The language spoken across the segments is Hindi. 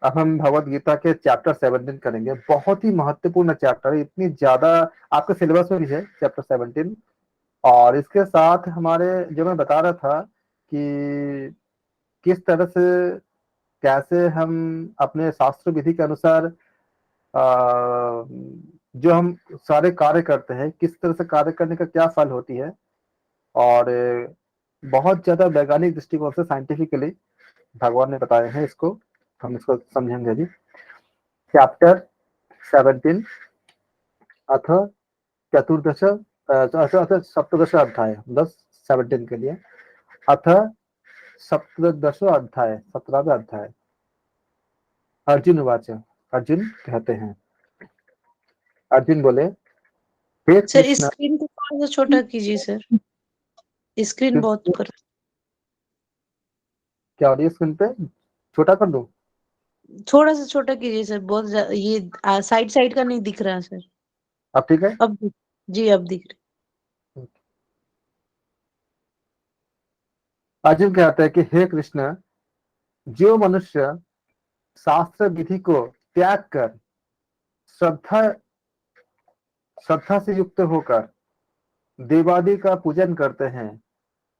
अब हम भगवत गीता के चैप्टर 17 करेंगे। बहुत ही महत्वपूर्ण चैप्टर है, इतनी ज्यादा आपके सिलेबस में भी है चैप्टर 17। और इसके साथ हमारे, जो मैं बता रहा था कि किस तरह से, कैसे हम अपने शास्त्र विधि के अनुसार जो हम सारे कार्य करते हैं, किस तरह से कार्य करने का क्या फल होती है। और बहुत ज्यादा वैज्ञानिक दृष्टिकोण से, साइंटिफिकली भगवान ने बताए हैं इसको, हम इसको समझेंगे अभी। चैप्टर 17 अथ चतुर्दश अथ सप्तदश अध्याय, 17 के लिए। अथ सप्तदश अध्याय, 17वां अध्याय। अर्जुन उवाच, अर्जुन कहते हैं, अर्जुन बोले, हे सर कृष्ण। स्क्रीन को थोड़ा सा छोटा कीजिए सर, स्क्रीन बहुत कर। क्या हो रही है स्क्रीन पे, छोटा कर दूं? थोड़ा सा छोटा कीजिए सर, ये साइड साइड का नहीं दिख रहा सर। अब ठीक है? जी अब दिख रहा। अर्जुन कहते हैं कि हे कृष्ण, जो मनुष्य शास्त्र विधि को त्याग कर श्रद्धा श्रद्धा से युक्त होकर देवादि का पूजन करते हैं,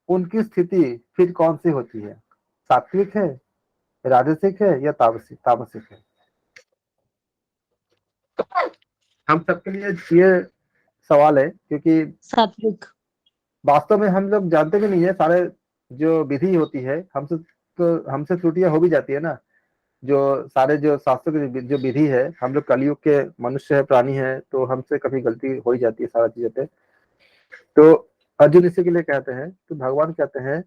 उनकी स्थिति फिर कौन सी होती है? सात्विक है, राजसिक है, या तामसिक तामसिक है? हम सबके लिए ये सवाल है, क्योंकि सात्विक। वास्तव में हम लोग जानते भी नहीं है सारे जो विधि होती है, हमसे तो हमसे त्रुटियां हो भी जाती है ना। जो सारे जो शास्त्रों की जो विधि है, हम लोग कलयुग के मनुष्य है, प्राणी है, तो हमसे कभी गलती हो ही जाती है सारा चीजों पे। तो अर्जुन इसी के लिए कहते हैं, तो भगवान कहते हैं,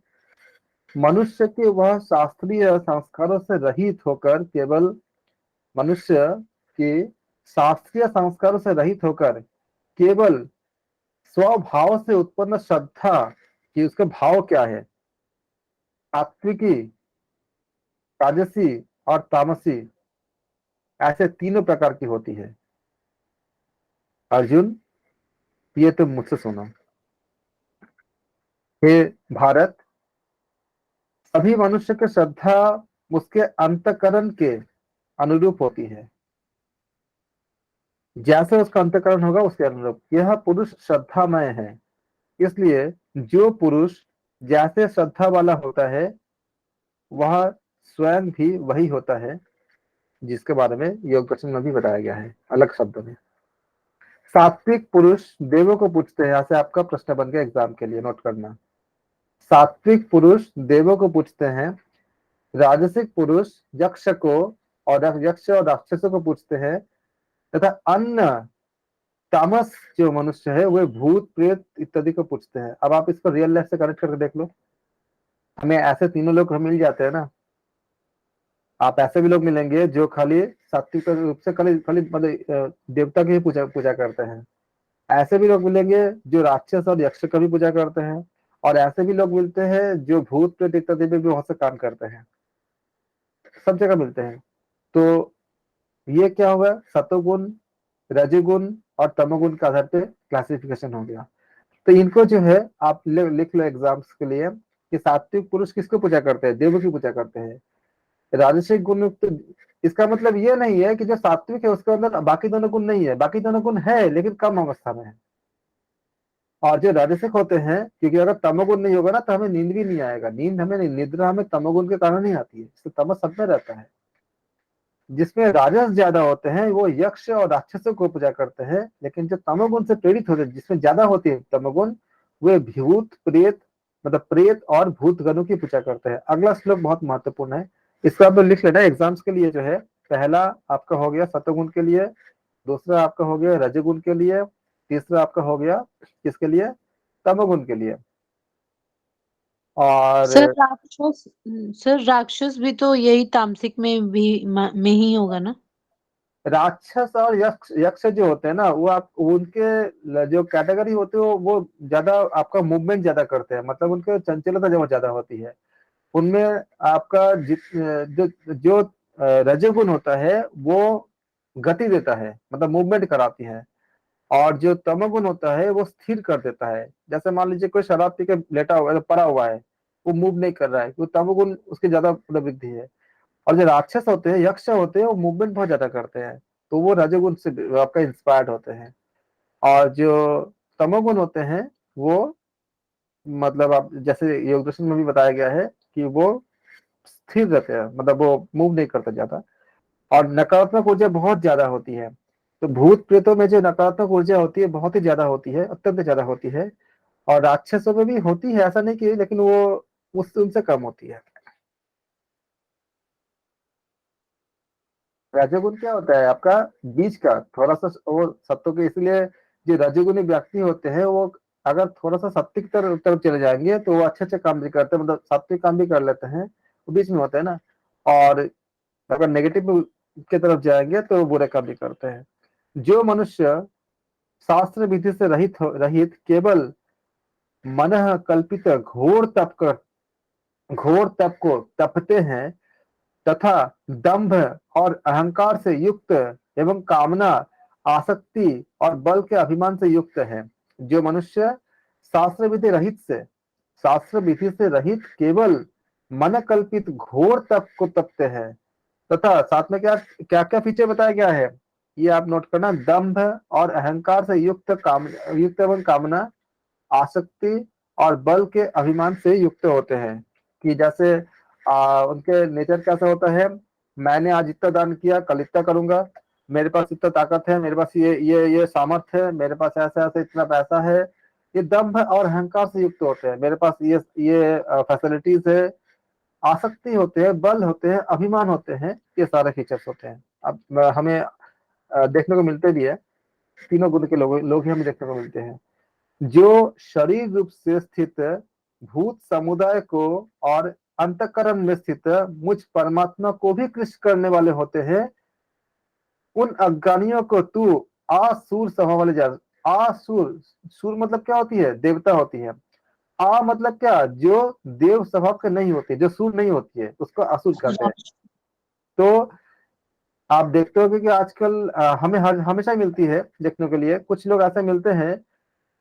मनुष्य के वह शास्त्रीय संस्कारों से रहित होकर केवल मनुष्य की शास्त्रीय संस्कारों से रहित होकर केवल स्वभाव से उत्पन्न श्रद्धा, कि उसका भाव क्या है, सात्विकी, राजसी और तामसी, ऐसे तीनों प्रकार की होती है। अर्जुन, ये तुम मुझसे सुनो। हे भारत, सभी मनुष्य की श्रद्धा उसके अंतकरण के अनुरूप होती है। जैसे उसका अंतकरण होगा उसके अनुरूप यह पुरुष श्रद्धामय है। इसलिए जो पुरुष जैसे श्रद्धा वाला होता है, वह स्वयं भी वही होता है जिसके बारे में योग दर्शन में भी बताया गया है अलग शब्दों में। सात्विक पुरुष देवों को पूछते हैं, ऐसे आपका प्रश्न बन गया एग्जाम के लिए, नोट करना। सात्विक पुरुष देवों को पूछते हैं, राजसिक पुरुष यक्ष को और यक्ष और राक्षसों को पूछते हैं, तथा अन्य तामस जो मनुष्य है वे भूत प्रेत इत्यादि को पूछते हैं। अब आप इसको रियल लाइफ से कनेक्ट करके देख लो, हमें ऐसे तीनों लोग मिल जाते हैं ना। आप ऐसे भी लोग मिलेंगे जो खाली सात्विक रूप से खाली खाली मतलब देवता की ही पूजा पूजा करते हैं। ऐसे भी लोग मिलेंगे जो राक्षस और यक्ष का भी पूजा करते हैं। और ऐसे भी लोग मिलते हैं जो भूत प्रेत इत्यादि पे भी बहुत से काम करते हैं। सब जगह मिलते हैं। तो ये क्या होगा, सतोगुण, रजोगुण और तमोगुण के आधार पे क्लासिफिकेशन हो गया। तो इनको जो है आप लिख लो एग्जाम्स के लिए, कि सात्विक पुरुष किसको पूजा करते हैं, देव की पूजा करते हैं। राजसिक गुण तो, इसका मतलब ये नहीं है कि जो सात्विक है उसके अंदर बाकी दोनों गुण नहीं है, बाकी दोनों गुण है लेकिन कम अवस्था में है। और जो राजसिक होते हैं, क्योंकि अगर तमोगुण नहीं होगा ना तो हमें नींद भी नहीं आएगा, नींद हमें नहीं, निद्रा हमें तमोगुण के कारण नहीं आती है, इससे तमस सब में रहता है। जिसमें राजस ज्यादा होते हैं वो यक्ष और राक्षसों को पूजा करते हैं, लेकिन जो तमोगुण से प्रेरित होते हैं, जिसमें ज्यादा होती है तमोगुण, वे भूत प्रेत, मतलब प्रेत और भूत गणों की पूजा करते हैं। अगला श्लोक बहुत महत्वपूर्ण है, इसको आप लिख लेना एग्जाम्स के लिए जो है। पहला आपका हो गया सतोगुण के लिए, दूसरा आपका हो गया रजोगुण के लिए, तीसरा आपका हो गया किसके लिए, तमोगुण के लिए। और सर राक्षस, सर राक्षस भी तो यही तामसिक में भी में ही होगा ना? राक्षस और यक्ष यक्ष जो होते हैं ना, वो आप उनके जो कैटेगरी होते हो वो ज्यादा आपका मूवमेंट ज्यादा करते हैं, मतलब उनके चंचलता जो ज्यादा होती है। उनमें आपका जो जो रजोगुण होता है वो गति देता है, मतलब मूवमेंट कराती है। और जो तमोगुण होता है वो स्थिर कर देता है। जैसे मान लीजिए कोई शराब पी के लेटा हुआ है, पड़ा हुआ है, वो मूव नहीं कर रहा है, वो तमोगुण उसकी ज्यादा प्रवृत्ति है। और जो राक्षस होते हैं, यक्ष होते हैं, वो मूवमेंट बहुत ज्यादा करते हैं, तो वो रजोगुण से आपका इंस्पायर्ड होते हैं। और जो तमोगुण होते हैं वो मतलब आप जैसे योग दर्शन में भी बताया गया है कि वो स्थिर रहते हैं, मतलब वो मूव नहीं करते ज्यादा। और नकारात्मक ऊर्जा बहुत ज्यादा होती है। तो भूत प्रेतों में जो नकारात्मक ऊर्जा होती है बहुत ही ज्यादा होती है, अत्यंत ज्यादा होती है। और राक्षसों में भी होती है, ऐसा नहीं कि, लेकिन वो उससे उनसे कम होती है। रजोगुण क्या होता है आपका, बीच का थोड़ा सा वो सत्व के, इसलिए जो रजोगुणी व्यक्ति होते हैं वो अगर थोड़ा सा सात्विक तरफ चले जाएंगे तो वो अच्छे अच्छे काम भी करते हैं, मतलब सात्विक काम भी कर लेते हैं, वो बीच में होते हैं ना। और अगर नेगेटिव की तरफ जाएंगे तो वो बुरे काम भी करते हैं। जो मनुष्य शास्त्र विधि से रहित केवल मन कल्पित घोर तप को तपते हैं, तथा दंभ और अहंकार से युक्त एवं कामना, आसक्ति और बल के अभिमान से युक्त है। जो मनुष्य शास्त्र विधि से रहित केवल मन कल्पित घोर तप को तपते हैं, तथा साथ में क्या क्या क्या फीचर बताया गया है, ये आप नोट करना, दंभ और अहंकार से युक्त एवं कामना, आसक्ति और बल के अभिमान से युक्त होते हैं। कि जैसे उनके नेचर कैसा होता है, मैंने आज इतना दान किया, कल इतना करूंगा, मेरे पास इतना ताकत है, मेरे पास ये सामर्थ्य है, मेरे पास ऐसा ऐसा इतना पैसा है। ये दंभ और अहंकार से युक्त होते हैं, मेरे पास ये फैसिलिटीज है। आसक्ति होते हैं, बल होते हैं, अभिमान होते हैं, ये सारे फीचर्स होते हैं। अब हमें देखने को मिलते भी है, तीनों गुण के लोग ही हमें देखने को मिलते हैं। जो शरीर रूप से स्थित भूत समुदाय को और अंतकरण में स्थित मुझ परमात्मा को भी कृष्ण करने वाले होते हैं, उन अज्ञानियों को तू आसुर स्वभाव वाले जान। आसुर, सुर मतलब क्या होती है, देवता होती है। आ मतलब क्या, जो देव स्वभाव के नहीं होते, जो सुर नहीं होती है, उसको असुर कहते हैं। राक्ष- तो आप देखते हो कि आजकल हमें हमेशा ही मिलती है देखने के लिए, कुछ लोग ऐसे मिलते हैं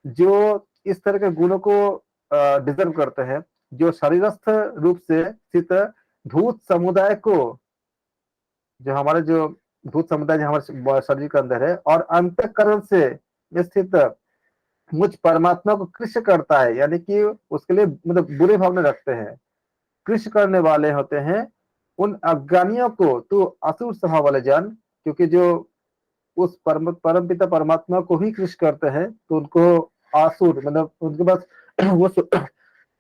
जो इस तरह के गुणों को डिजर्व करते हैं, जो शरीरस्थ रूप से स्थित धूत समुदाय को, जो भूत समुदाय जो हमारे शरीर के अंदर है, और अंतःकरण से स्थित मुझ परमात्मा को कृष्ण करता है, यानी कि उसके लिए मतलब बुरे भावना रखते हैं, कृष्ण करने वाले होते हैं। उन अज्ञानियों को तू असुर स्वभाव वाले जान, क्योंकि जो उस परम पिता परमात्मा को ही कृष्ण करते हैं, तो उनको आसुर मतलब उनके पास वो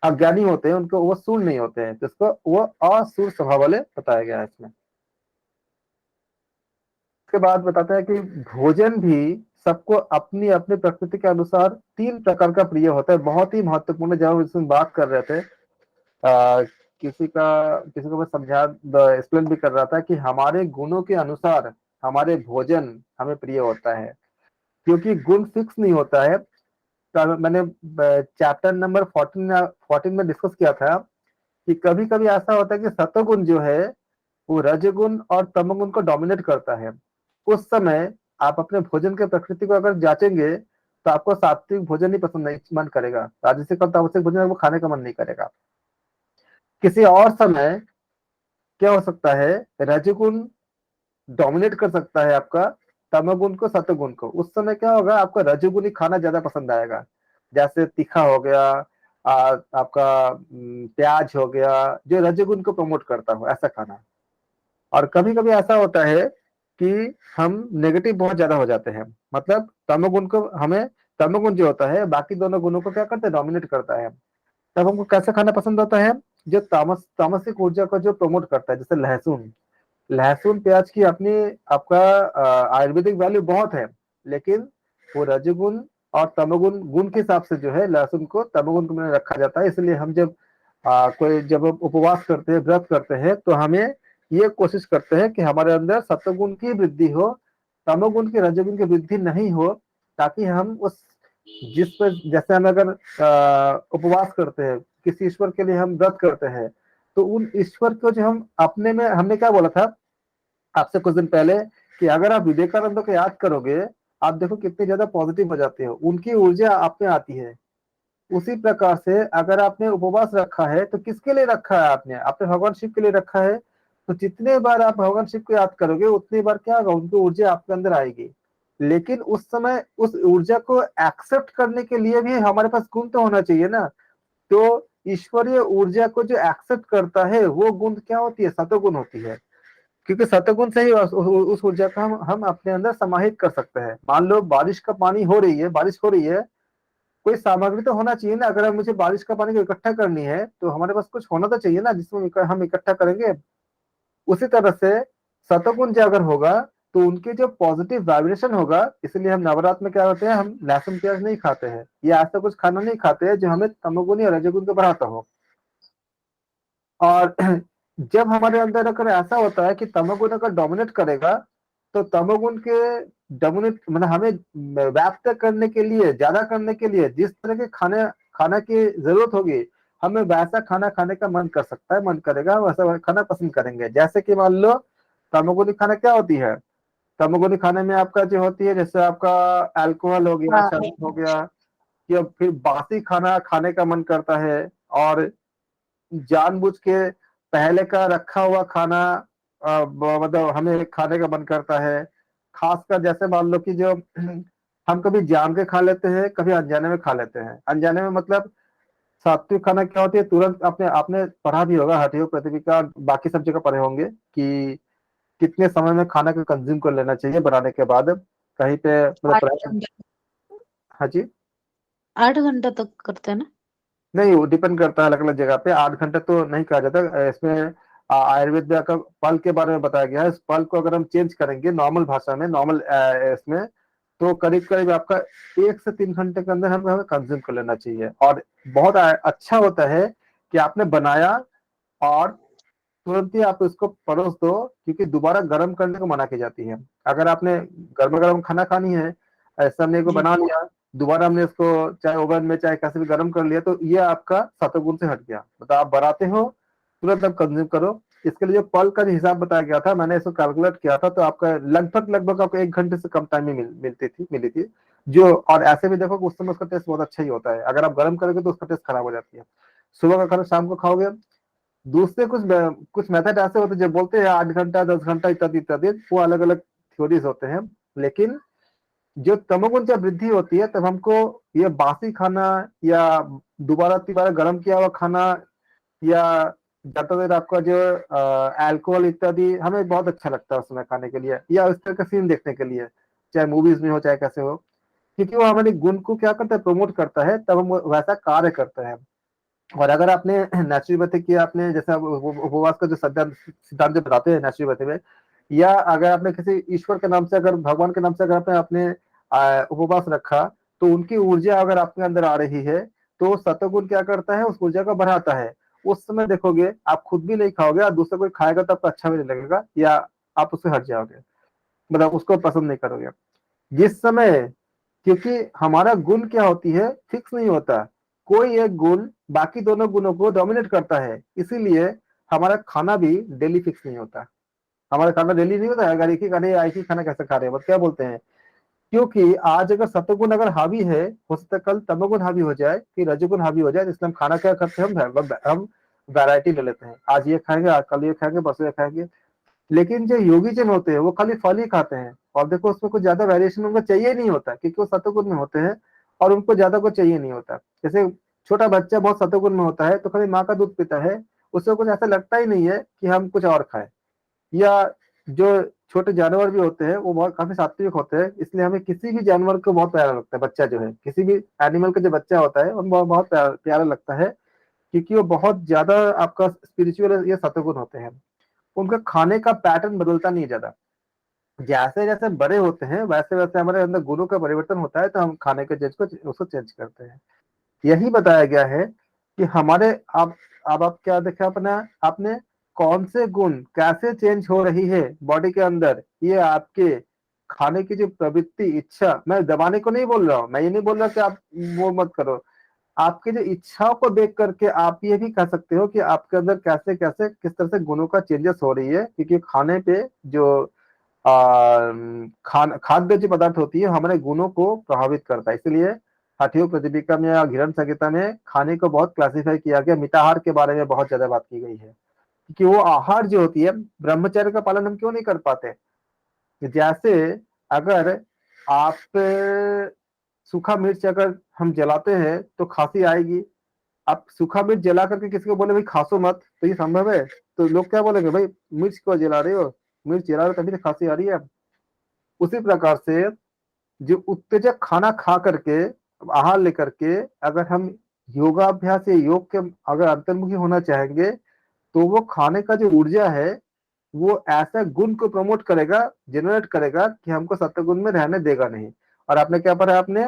अज्ञानी होते हैं, उनको वो सूर नहीं होते हैं, तो इसको वो असुर स्वभाव वाले बताया गया है इसमें। उसके बाद बताते हैं कि भोजन भी सबको अपनी अपनी प्रकृति के अनुसार तीन प्रकार का प्रिय होता है। बहुत ही महत्वपूर्ण है, जब हम इसमें बात कर रहे थे किसी को मैं समझा एक्सप्लेन भी कर रहा था कि हमारे गुणों के अनुसार हमारे भोजन हमें प्रिय होता है, क्योंकि गुण फिक्स नहीं होता है। तो मैंने चैप्टर नंबर 14 में डिस्कस किया था कि कभी कभी ऐसा होता है कि सतोगुण जो है वो रजगुण और तमोगुण को डोमिनेट करता है। उस समय आप अपने भोजन के प्रकृति को अगर जांचेंगे तो आपको सात्विक भोजन ही पसंद नहीं मन करेगा, राजसिक और तामसिक भोजन आपको खाने का मन नहीं करेगा। किसी और समय क्या हो सकता है, रजगुण डोमिनेट कर सकता है आपका तमोगुण को, सतोगुण को। उस समय क्या होगा, आपका रजोगुण ही खाना ज्यादा पसंद आएगा। जैसे तीखा हो गया, आपका प्याज हो गया, जो रजोगुण को प्रमोट करता हो ऐसा खाना। और कभी कभी ऐसा होता है कि हम नेगेटिव बहुत ज्यादा हो जाते हैं, मतलब तमोगुण को हमें, तमोगुण जो होता है बाकी दोनों गुणों को क्या करता है, डोमिनेट करता है। तब हमको कैसा खाना पसंद होता है, जो तामसिक ऊर्जा को जो प्रमोट करता है, जैसे लहसुन। लहसुन प्याज की अपनी आपका आयुर्वेदिक वैल्यू बहुत है, लेकिन वो रजोगुण और तमोगुण गुण के हिसाब से जो है लहसुन को तमोगुण में रखा जाता है। इसलिए हम जब उपवास करते हैं, व्रत करते हैं, तो हमें ये कोशिश करते हैं कि हमारे अंदर सत्वगुण की वृद्धि हो, तमोगुण की रजोगुण की वृद्धि नहीं हो, ताकि हम उस जिस पर जैसे हम अगर उपवास करते हैं, किसी ईश्वर के लिए हम व्रत करते हैं, तो उन ईश्वर को जो हम अपने में, हमने क्या बोला था आपसे कुछ दिन पहले, कि अगर आप विवेकानंद को याद करोगे, आप देखो कितने ज्यादा पॉजिटिव हो जाते हो, उनकी ऊर्जा आप में आती है। उसी प्रकार से अगर आपने उपवास रखा है तो किसके लिए रखा है, आपने आपने भगवान शिव के लिए रखा है। तो जितने बार आप भगवान शिव को याद करोगे उतनी बार क्या होगा, उनकी ऊर्जा आपके अंदर आएगी। लेकिन उस समय उस ऊर्जा को एक्सेप्ट करने के लिए भी हमारे पास गुण तो होना चाहिए ना। तो ईश्वरीय ऊर्जा को जो एक्सेप्ट करता है वो गुण क्या होती है, सतोगुण होती है। क्योंकि सतोगुण से ही उस ऊर्जा का हम अपने अंदर समाहित कर सकते हैं। मान लो बारिश का पानी हो रही है, बारिश हो रही है, कोई सामग्री तो होना चाहिए ना। अगर मुझे बारिश का पानी को इकट्ठा करनी है तो हमारे पास कुछ होना तो चाहिए ना जिसमें हम इकट्ठा करेंगे। उसी तरह से सतोगुण जो अगर होगा तो उनके जो पॉजिटिव वाइब्रेशन होगा, इसलिए हम नवरात्र में क्या होते हैं, हम लहसुन प्याज नहीं खाते हैं या ऐसा कुछ खाना नहीं खाते हैं जो हमें तमोगुण या रजोगुण को बढ़ाता हो। और जब हमारे अंदर अगर ऐसा होता है कि तमोगुण अगर डोमिनेट करेगा, तो तमोगुण के डोमिनेट मतलब हमें व्याप्त करने के लिए, ज्यादा करने के लिए जिस तरह के खाने खाना की जरूरत होगी, हमें वैसा खाना खाने का मन कर सकता है, मन करेगा वैसा खाना पसंद करेंगे। जैसे कि मान लो तमोगुणी खाना क्या होती है, तमोगुणी खाने में आपका जो होती है, जैसे आपका अल्कोहल हो गया, हाँ शराब हो गया, या फिर बासी खाना खाने का मन करता है, और जानबूझ के पहले का रखा हुआ खाना मतलब हमें खाने का मन करता है। खासकर जैसे मान लो कि जो हम कभी जान के खा लेते हैं, कभी अनजाने में खा लेते हैं। अनजाने में मतलब सात्विक खाना क्या होती है, तुरंत आपने आपने पढ़ा भी होगा, हठयोग पृथ्वी का बाकी सब जगह पढ़े होंगे कि कितने समय में खाना को कंज्यूम कर लेना चाहिए बनाने के बाद। कहीं पे मतलब 8 घंटे, हाँ जी। 8 घंटा तक करते हैं ना। नहीं, वो डिपेंड करता है अलग अलग जगह पे। 8 घंटे तो नहीं कहा जाता इसमें। आयुर्वेद में का पल के बारे में बताया गया है। इस पल को अगर हम चेंज करेंगे नॉर्मल भाषा में, नॉर्मल इसमें, तो करीब करीब आपका 1 से 3 घंटे के अंदर हमें हमें कंज्यूम कर लेना चाहिए। और बहुत अच्छा होता है कि आपने बनाया और तुरंत ही आप इसको परोस दो, क्योंकि दोबारा गर्म करने को मना की जाती है। अगर आपने गर्मा गर्म खाना खानी है, ऐसा हमने को जी। बना लिया, दोबारा हमने इसको चाहे ओवन में चाहे कैसे भी गर्म कर लिया, तो ये आपका सतोगुण से हट गया। मतलब आप बनाते हो, तुरंत आप कंज्यूम करो। इसके लिए जो पल का जो हिसाब बताया गया था, मैंने इसको कैलकुलेट किया था, तो आपका लगभग लगभग आपको 1 घंटे से कम टाइम में मिली थी। जो और ऐसे भी देखो कि उस समय उसका टेस्ट बहुत अच्छा ही होता है। अगर आप गर्म करोगे तो उसका टेस्ट खराब हो जाती है। सुबह का खाना शाम को खाओगे। दूसरे कुछ मेथड ऐसे होते हैं जो बोलते हैं 8 घंटा 10 घंटा इत्यादि इत्यादि, वो अलग अलग थ्योरीज होते हैं। लेकिन जो तमोगुण जब वृद्धि होती है तब हमको ये बासी खाना या दोबारा तिबारा गर्म किया हुआ खाना या ज्यादा देर आपका जो अल्कोहल इत्यादि हमें बहुत अच्छा लगता है उस समय खाने के लिए, या उस तरह का सीन देखने के लिए, चाहे मूवीज में हो चाहे कैसे हो। क्योंकि वो हमारे गुण को क्या करता है, प्रमोट करता है, तब हम वैसा कार्य करते हैं। और अगर आपने नेचुरोपैथी किया, आपने जैसे उपवास का जो सिद्धांत सिद्धांत जो बताते हैं नेचुरोपैथी में, या अगर आपने किसी ईश्वर के नाम से, अगर भगवान के नाम से अगर आपने आपने उपवास रखा, तो उनकी ऊर्जा अगर आपके अंदर आ रही है, तो सतोगुण क्या करता है, उस ऊर्जा को बढ़ाता है। उस समय देखोगे आप खुद भी नहीं खाओगे और दूसरा कोई खाएगा तो आपको अच्छा भी नहीं लगेगा, या आप उससे हट जाओगे, मतलब उसको पसंद नहीं करोगे जिस समय। क्योंकि हमारा गुण क्या होती है, फिक्स नहीं होता। कोई एक गुण बाकी दोनों गुणों को डोमिनेट करता है, इसीलिए हमारा खाना भी डेली फिक्स नहीं होता। हमारा खाना डेली नहीं होता है। अगर एक ही खाना कैसे खा रहे हैं, क्या बोलते हैं। क्योंकि आज अगर सतोगुण अगर हावी है, हो सकता है कल तमोगुण हावी हो जाए, फिर रजोगुण हावी हो जाए। इसलिए हम खाना क्या करते हैं, हम वैरायटी ले लेते हैं। आज ये खाएंगे, आज कल ये खाएंगे, परसों ये खाएंगे। लेकिन जो योगी जन होते हैं वो खाली फल ही खाते हैं, और देखो उसमें कुछ ज्यादा वेरिएशन उनको चाहिए नहीं होता, क्योंकि वो सतोगुण में होते हैं और उनको ज्यादा कुछ चाहिए नहीं होता। जैसे छोटा बच्चा बहुत सतोगुण में होता है तो खाली माँ का दूध पीता है, उससे कुछ ऐसा लगता ही नहीं है कि हम कुछ और खाएं। या जो छोटे जानवर भी होते हैं वो बहुत काफी सात्विक होते हैं, इसलिए हमें किसी भी जानवर को बहुत प्यारा लगता है। बच्चा जो है किसी भी एनिमल का जो बच्चा होता है वो बहुत बहुत प्यारा लगता है, क्योंकि वो बहुत ज्यादा आपका स्पिरिचुअल ये सतोगुण होते हैं। उनका खाने का पैटर्न बदलता नहीं है ज्यादा। जैसे जैसे बड़े होते हैं वैसे वैसे हमारे अंदर गुणों का परिवर्तन होता है, तो हम खाने के चीज को उसको चेंज करते हैं। यही बताया गया है कि हमारे अब आप क्या देखा अपना, आपने कौन से गुण कैसे चेंज हो रही है बॉडी के अंदर, ये आपके खाने की जो प्रवृत्ति, इच्छा, मैं दबाने को नहीं बोल रहा हूँ, मैं ये नहीं बोल रहा कि आप वो मत करो। आपके जो इच्छाओं को देख करके आप ये भी कह सकते हो कि आपके अंदर कैसे कैसे किस तरह से गुणों का चेंजेस हो रही है, क्योंकि खाने पे जो खाद्य जो पदार्थ होती है हमारे गुणों को प्रभावित करता है। इसलिए हठयोग प्रतिपिका में या घिरण संहिता में खाने को बहुत क्लासिफाई किया गया, मिताहार के बारे में बहुत ज्यादा बात की गई है। कि वो आहार जो होती है, ब्रह्मचर्य का पालन हम क्यों नहीं कर पाते? जैसे अगर आप सूखा मिर्च अगर हम जलाते हैं तो खांसी आएगी। आप सूखा मिर्च जला करके किसी को बोले भाई खांसो मत, तो ये संभव है? तो लोग क्या बोलेंगे, भाई मिर्च क्यों जला रहे हो, मिर्च जला रहे हो तभी तो खांसी आ रही है। उसी प्रकार से जो उत्तेजक खाना खा करके, आहार लेकर के अगर हम योगाभ्यास या योग के अगर अंतर्मुखी होना चाहेंगे, तो वो खाने का जो ऊर्जा है वो ऐसा गुण को प्रमोट करेगा, जनरेट करेगा कि हमको सत्वगुण में रहने देगा नहीं। और आपने क्या पढ़ा, आपने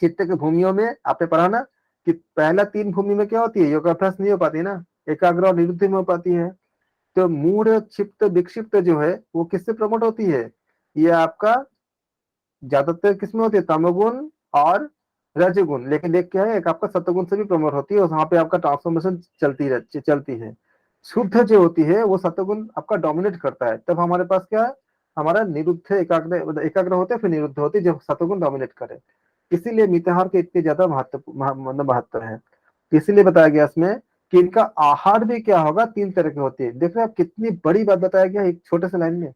चित्त की भूमियों में आपने पढ़ा ना कि पहला 3 भूमि में क्या होती है, योगाभ्यास नहीं हो पाती ना, एकाग्र और निरुद्धि में हो पाती है। तो मूढ़ क्षिप्त विक्षिप्त जो है वो किससे प्रमोट होती है? ये आपका ज्यादातर किसमें होती है, तमोगुण और रजोगुण। लेकिन एक क्या है, एक आपका सत्वगुण से भी प्रमोट होती है, और वहां पे आपका ट्रांसफॉर्मेशन चलती है। शुद्ध जो होती है वो सत्वगुण आपका डोमिनेट करता है, तब हमारे पास क्या है, हमारा निरुद्ध एकाग्र, मतलब एकाग्र होते हैं फिर निरुद्ध होती है जब सत्वगुण डोमिनेट करे। इसीलिए मिताहार के इतने ज्यादा महत्व है। इसीलिए बताया गया इसमें कि इनका आहार भी क्या होगा, 3 तरह की होती है। देख रहे हैं आप कितनी बड़ी बात बताया गया एक छोटे से लाइन में।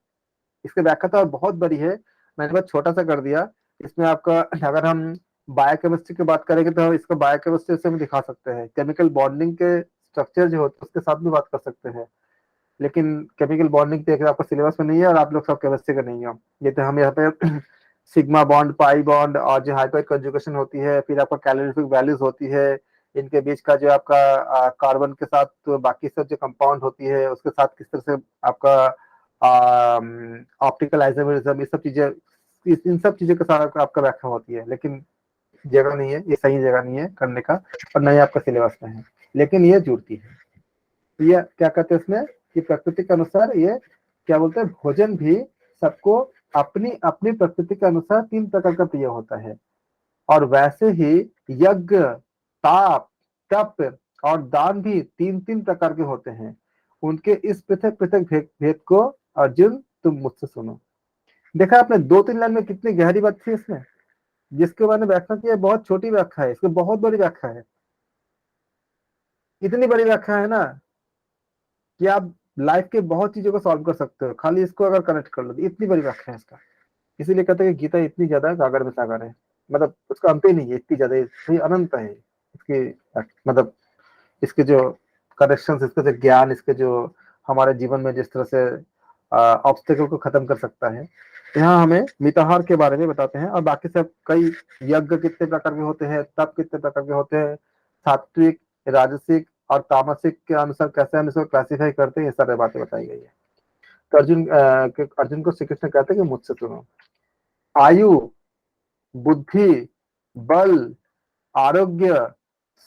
इसकी व्याख्या तो बहुत बड़ी है, मैंने बस छोटा सा कर दिया। इसमें आपका अगर हम बायोकेमिस्ट्री की बात करेंगे तो इसको बायोकेमिस्ट्री से हम दिखा सकते हैं, केमिकल बॉन्डिंग के स्ट्रक्चर जो होते हैं उसके साथ भी बात कर सकते हैं। लेकिन केमिकल बॉन्डिंग तो आपका सिलेबस में नहीं है और आप लोग सब केमिस्ट्री का नहीं हो। ये तो हम यहाँ पे सिग्मा बॉन्ड, पाई बॉन्ड और जो हाइड्रोजन कंजुगेशन होती है, फिर आपका कैलोरीफिक वैल्यूज होती है, इनके बीच का जो आपका कार्बन के साथ तो बाकी सब जो कंपाउंड होती है उसके साथ किस तरह से आपका ऑप्टिकल आइसोमेरिज्म, ये सब चीजें, इन सब चीजों के साथ आपका व्याख्या होती है। लेकिन जगह नहीं है, ये सही जगह नहीं है करने का, और न ही आपका सिलेबस में है, लेकिन ये जुड़ती है। ये क्या कहते हैं इसमें कि प्रकृति के अनुसार ये क्या बोलते हैं, भोजन भी सबको अपनी अपनी प्रकृति के अनुसार 3 प्रकार का प्रिय होता है। और वैसे ही यज्ञ, ताप, तप और दान भी 3 प्रकार के होते हैं। उनके इस पृथक पृथक भेद को अर्जुन तुम मुझसे सुनो। देखा आपने 2-3 लाइन में कितनी गहरी बात थी इसमें, जिसके बारे में व्याख्या की है, बहुत छोटी व्याख्या है, इसकी बहुत बड़ी व्याख्या है। इतनी बड़ी व्याख्या है ना कि आप लाइफ के बहुत चीजों को सॉल्व कर सकते हो, खाली इसको अगर कनेक्ट कर लो, इतनी बड़ी व्याख्या है इसका। इसीलिए कहते हैं कि गीता इतनी ज्यादा गागर में सागर है, मतलब उसका अंत ही नहीं है, इतनी ज्यादा अनंत है इसकी, मतलब इसके जो कनेक्शन, इसके जो ज्ञान, इसके जो हमारे जीवन में जिस तरह से ऑब्स्टेकल को खत्म कर सकता है। यहाँ हमें मिताहार के बारे में बताते हैं, और बाकी सब कई यज्ञ कितने प्रकार के होते हैं, तप कितने प्रकार के होते हैं, सात्विक, राजसिक और तामसिक के अनुसार कैसे हम इसको क्लासिफाई करते हैं, ये सारी बातें बताई गई है। तो अर्जुन को श्री कृष्ण कहते हैं कि मुझसे सुनो। आयु, बुद्धि, बल, आरोग्य,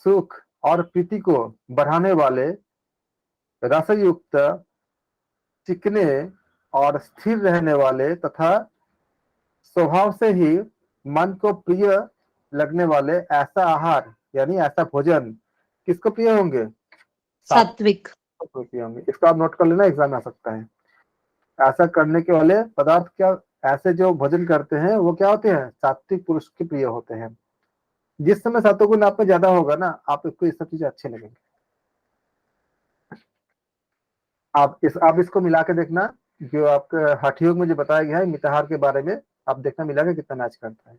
सुख और प्रीति को बढ़ाने वाले, रसयुक्त, चिकने और स्थिर रहने वाले तथा स्वभाव से ही मन को प्रिय लगने वाले ऐसा आहार यानी ऐसा भोजन किसको प्रिय होंगे? सात्विक। सात्विक को प्रिय होंगे। इसको आप नोट कर लेना, एग्जाम आ सकता है। ऐसा करने के वाले पदार्थ क्या, ऐसे जो भोजन करते हैं वो क्या होते हैं, सात्विक पुरुष के प्रिय होते हैं। जिस समय सत्वगुण आप में ज्यादा होगा ना, आप इसको ये सब चीजें अच्छे लगेंगे। आप इसको मिला के देखना, जो आपके हठ योग में जो बताया गया है मिताहार के बारे में, आप देखना मिला के कितना मैच करता है।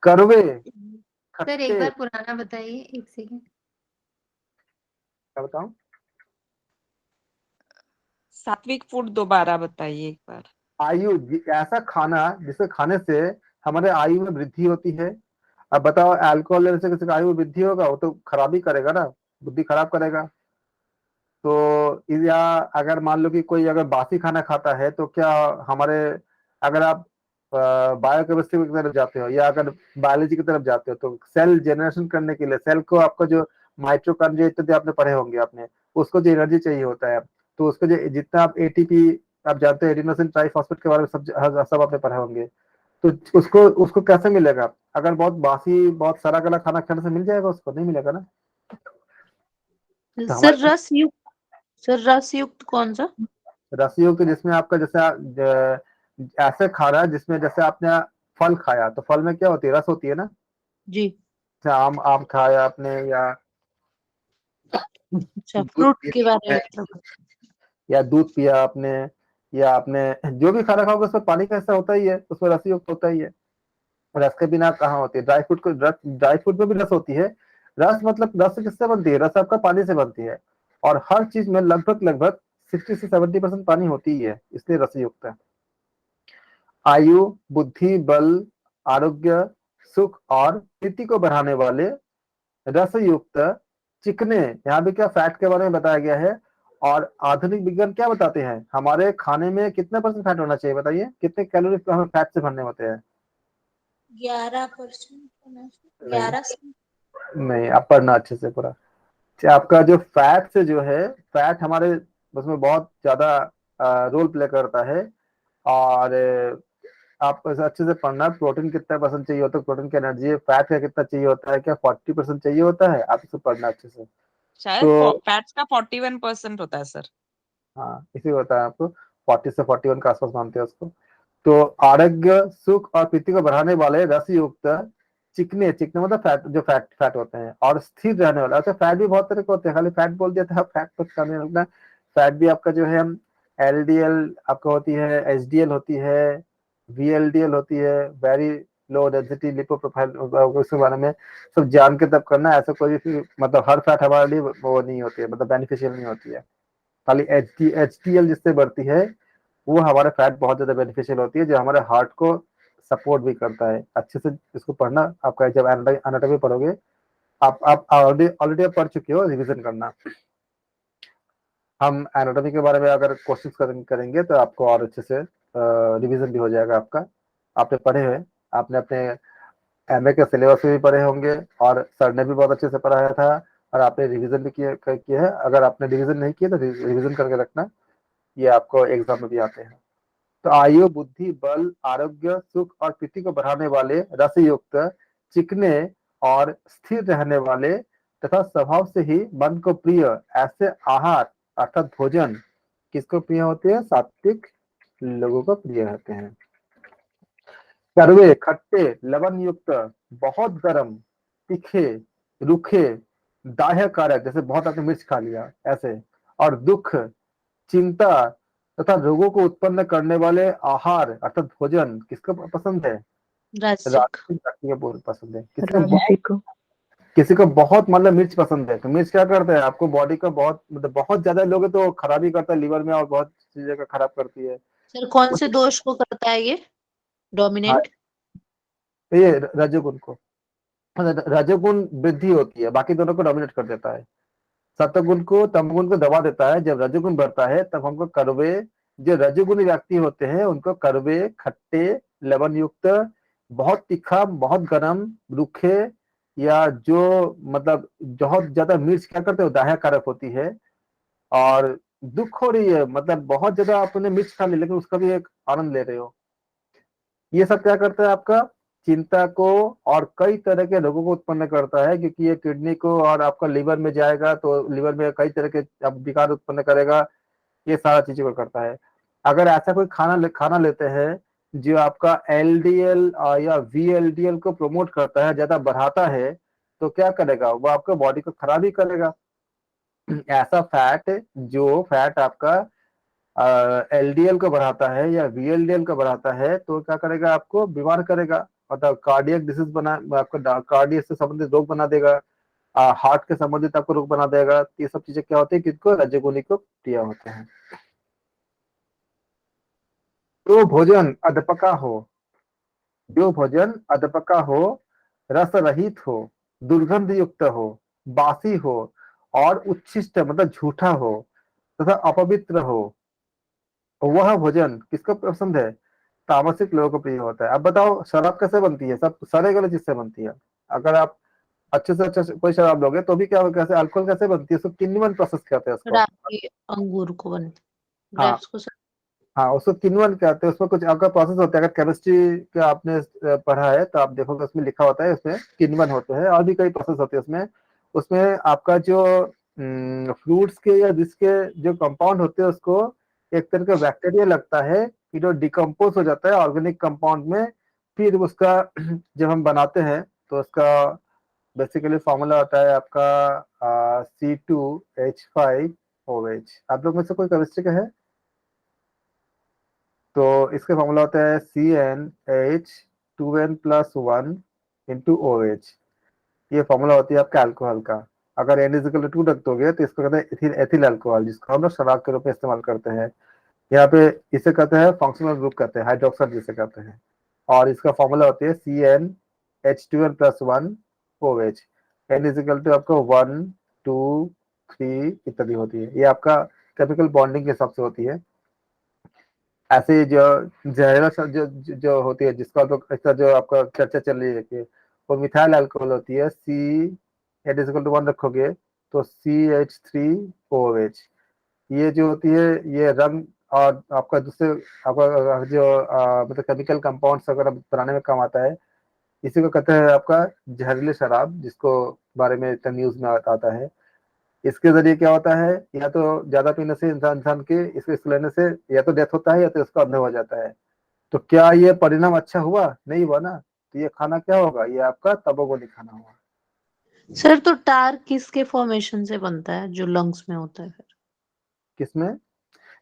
कड़वे, सर एक खट्टे, बार पुराना बताइए, एक सेकंड। क्या बताऊं? सात्विक फूड दोबारा बताइए एक बार। आयु, ऐसा खाना जिसे खाने से हमारे आयु में वृद्धि होती है। अब बताओ, अल्कोहल लेने से किसी का आयु में वृद्धि होगा? वो तो खराबी करेगा ना, बुद्धि खराब करेगा। तो या अगर मान लो कि कोई अगर बासी खाना खाता है तो क्या हमारे, अगर आप बायोकेमिस्ट्री की तरफ जाते हो या अगर बायोलॉजी की तरफ जाते हो, तो सेल जनरेशन करने के लिए, सेल को आपको जो माइटोकॉन्ड्रिया इत्यादि आपने पढ़े होंगे, आपने उसको जो एनर्जी चाहिए होता है, तो उसको जो जितना आप एटीपी, आप जानते हो एडिनोसिन ट्राइफॉस्फेट के बारे में सब आपने पढ़े होंगे। तो उसको उसको कैसे मिलेगा? अगर बहुत बासी, बहुत सड़ा गला खाना खाने से मिल जाएगा? उसको नहीं मिलेगा ना। तो सर हमारे रस युक्त, सर रस युक्त कौन सा? रसियों के जिसमें आपका जैसे ऐसे खा रहा है जिसमें जैसे आपने फल खाया, तो फल में क्या होती है, रस होती है ना। जी। जैसे आम आम खाया आपने, या अच्छा, दूध फ्रूट पिया के बारे में आपने, मतलब। या दूध पिया आपने, या आपने जो भी खाना खाओगे उसमें पानी का हिस्सा होता ही है, उसमें रस युक्त होता ही है। रस के बिना कहाँ होती है? ड्राई फ्रूट में भी रस होती है। रस मतलब रस किससे बनती है? रस आपका पानी से बनती है। और हर चीज में लगभग लगभग 60 से 70% पानी होती ही है, इसलिए रस युक्त है। आयु, बुद्धि, बल, आरोग्य, सुख और प्रीति को बढ़ाने वाले रस युक्त चिकने, यहाँ भी क्या फैट के बारे में बताया गया है। और आधुनिक विज्ञान क्या बताते हैं? हमारे खाने में कितने परसेंट फैट होना चाहिए? बताइए, कितने कैलोरी हमें फैट से भरने होते हैं? 11%, नहीं, 11 से। नहीं, आप पढ़ना अच्छे से पूरा। अच्छा, आपका जो फैट से जो है, फैट हमारे उसमें बहुत ज्यादा रोल प्ले करता है। और आप ऐसे अच्छे से पढ़ना, प्रोटीन कितना परसेंट चाहिए होता है, प्रोटीन की एनर्जी, फैट का कितना चाहिए होता है, क्या 40% चाहिए होता है, आप इसे पढ़ना अच्छे से। शायद तो फैट्स का 41% होता है सर। हाँ, इसी होता है आपको, 40 से 41 के आसपास मानते हैं उसको। तो आरोग्य, सुख और प्रीति को बढ़ाने वाले रस युक्त चिकने, चिकने मतलब फैट, जो फैट फैट होते हैं, और स्थिर रहने वाला। अच्छा, फैट भी बहुत तरह के होते हैं, खाली फैट बोल दिया था, फैट तो करने लगना। फैट भी आपका जो है, एलडीएल आपका होती है, एचडीएल होती है, वीएलडीएल होती है, वेरी लो डेंसिटी लिपोप्रोफाइल, उसके बारे में सब जान के तब करना। ऐसा कोई भी मतलब हर फैट हमारे लिए वो नहीं होती है, मतलब बेनिफिशियल नहीं होती है। खाली एच टी एल जिससे बढ़ती है, वो हमारे फैट बहुत ज्यादा बेनिफिशियल होती है, जो हमारे हार्ट को सपोर्ट भी करता है। अच्छे से इसको पढ़ना, आपका जब एनाटॉमी पढ़ोगे, आप ऑलरेडी ऑलरेडी आप पढ़ चुके हो, रिवीजन करना। हम एनाटॉमी के बारे में अगर कोशिश करेंगे तो आपको और अच्छे से रिवीजन भी हो जाएगा आपका। आपने पढ़े हैं, आपने अपने एमए के सिलेबस में भी पढ़े होंगे, और सर ने भी बहुत अच्छे से पढ़ाया था, और आपने रिवीजन भी किया है। अगर आपने रिवीजन नहीं किया तो रिवीजन करके रखना, ये आपको एग्जाम में भी आते हैं। तो आयु, बुद्धि, बल, आरोग्य, सुख और प्रीति को बढ़ाने वाले रसयुक्त चिकने और स्थिर रहने वाले तथा स्वभाव से ही मन को प्रिय ऐसे आहार अर्थात भोजन किसको प्रिय होते हैं? सात्विक लोगों को प्रिय होते हैं। कड़वे, खट्टे, लवण युक्त, बहुत गर्म, तीखे, रूखे, दाह्य कारक, जैसे बहुत आपने मिर्च खा लिया ऐसे, और दुख, चिंता तथा रोगों को उत्पन्न करने वाले आहार अर्थात भोजन किसको पसंद है? रासिक। राजसिक व्यक्ति को बहुत पसंद है। रासिक। किसी को बहुत मतलब मिर्च पसंद है, तो मिर्च क्या करता है? आपको बॉडी का बहुत मतलब बहुत ज्यादा लोगे तो खराबी करता है लीवर में, और बहुत चीजें का खराब करती है। सर कौन से दोष को करता है ये हाँ, डोमिनेंट? ये रजोगुण को, मतलब रजोगुण वृद्धि होती है, बाकी दोनों को डोमिनेट कर देता है। सत्वगुण को तमगुण को दबा देता है। जब रजोगुण बढ़ता है तब हमको कड़वे, जो रजोगुणी व्यक्ति होते हैं उनको कड़वे, खट्टे, लवण युक्त, बहुत तीखा, बहुत गरम, रूखे, या जो मतलब बहुत ज्यादा मिर्च क्या करते हो, दाह्य कारक होती है। और दुख हो रही है, मतलब बहुत ज्यादा आपने मिर्च खा ली लेकिन उसका भी एक आनंद ले रहे हो, ये सब क्या करता है? आपका चिंता को और कई तरह के रोगों को उत्पन्न करता है, क्योंकि ये किडनी को और आपका लिवर में जाएगा तो लिवर में कई तरह के अब विकार उत्पन्न करेगा। ये सारा चीजों को करता है। अगर ऐसा कोई खाना लेते हैं जो आपका एलडीएल या वीएलडीएल को प्रमोट करता है, ज्यादा बढ़ाता है, तो क्या करेगा? वो आपका बॉडी को खराब ही करेगा। ऐसा फैट, जो फैट आपका एलडीएल को बढ़ाता है या वीएलडीएल को बढ़ाता है, तो क्या करेगा? आपको बीमार करेगा, मतलब कार्डियक डिसीज बना, आपको कार्डियक से संबंधित रोग बना देगा, हार्ट के संबंधित आपको रोग बना देगा। ये सब चीजें क्या होती है? किसको? रजोगुनी को प्रिय होते हैं। जो भोजन अधपका हो, जो भोजन अधपका हो, रस रहित हो, दुर्गंध युक्त हो, बासी हो और उच्छिष्ट मतलब झूठा हो तथा अपवित्र हो, वह भोजन किसको पसंद है? तामसिक लोगों को प्रिय होता है। अब बताओ, शराब कैसे बनती है? सब सारे गलत चीज से बनती है। अगर आप अच्छे से अच्छा कोई शराब लोगे तो भी क्या होगा? कैसे अल्कोहल कैसे बनती है? उसको किण्वन प्रोसेस कहते हैं उसको। रागी अंगूर को बन हाँ, ग्रेप्स को सर। हाँ, उसको किण्वन कहते हैं। उसमें कुछ आपका प्रोसेस होता है, अगर केमिस्ट्री का आपने पढ़ा है तो आप देखोगे उसमें लिखा होता है, उसमें किण्वन होते हैं, और भी कई प्रोसेस होते हैं उसमें। उसमें आपका जो फ्रूट्स के या जिसके जो कंपाउंड होते हैं, उसको एक तरह का बैक्टीरिया लगता है कि जो डिकम्पोज हो जाता है ऑर्गेनिक कंपाउंड में। फिर उसका जब हम बनाते हैं तो उसका बेसिकली फॉर्मूला होता है आपका C2H5OH। आप लोग में से कोई केमिस्ट्री का है? तो इसके फॉर्मूला होता है CnH2n+1 इंटू OH। ये फॉर्मूला होती है आपका अल्कोहल का। अगर N=2 रख दोगे तो इसको कहते हैं इथिल एथिल अल्कोहल, जिसको हम लोग शराब के रूप में इस्तेमाल करते हैं। यहाँ पे इसे कहते हैं फंक्शनल ग्रुप, कहते हैं हाइड्रोक्साइड जिसे कहते हैं। और इसका फॉर्मूला होती है CnH2n+1OH। N= आपको 1 2 3 इत्यादि होती है। ये आपका केमिकल बॉन्डिंग के हिसाब से होती है। ऐसे जो जहरीला जो होती है, जिसका तो ऐसा जो आपका चर्चा चल रही है कि वो मिथाइल अल्कोहल होती है। N=1 रखोगे तो CH3OH। ये जो होती है ये रंग और आपका दूसरे आपका जो मतलब केमिकल कंपाउंड्स वगैरह बनाने में काम आता है। इसी को कहते हैं आपका जहरीली शराब, जिसको बारे में इतना न्यूज में आता है। इसके जरिए क्या होता है, या तो ज्यादा पीने से इंसान के इसको लेने से या तो डेथ होता है या तो इसको अंधे हो जाता है। तो क्या ये परिणाम अच्छा हुआ? नहीं हुआ ना। तो ये खाना क्या होगा? ये आपका तबोगोनी खाना हुआ। सर तो टार किसके फॉर्मेशन से बनता है जो लंग्स में होता है फिर? किसमें?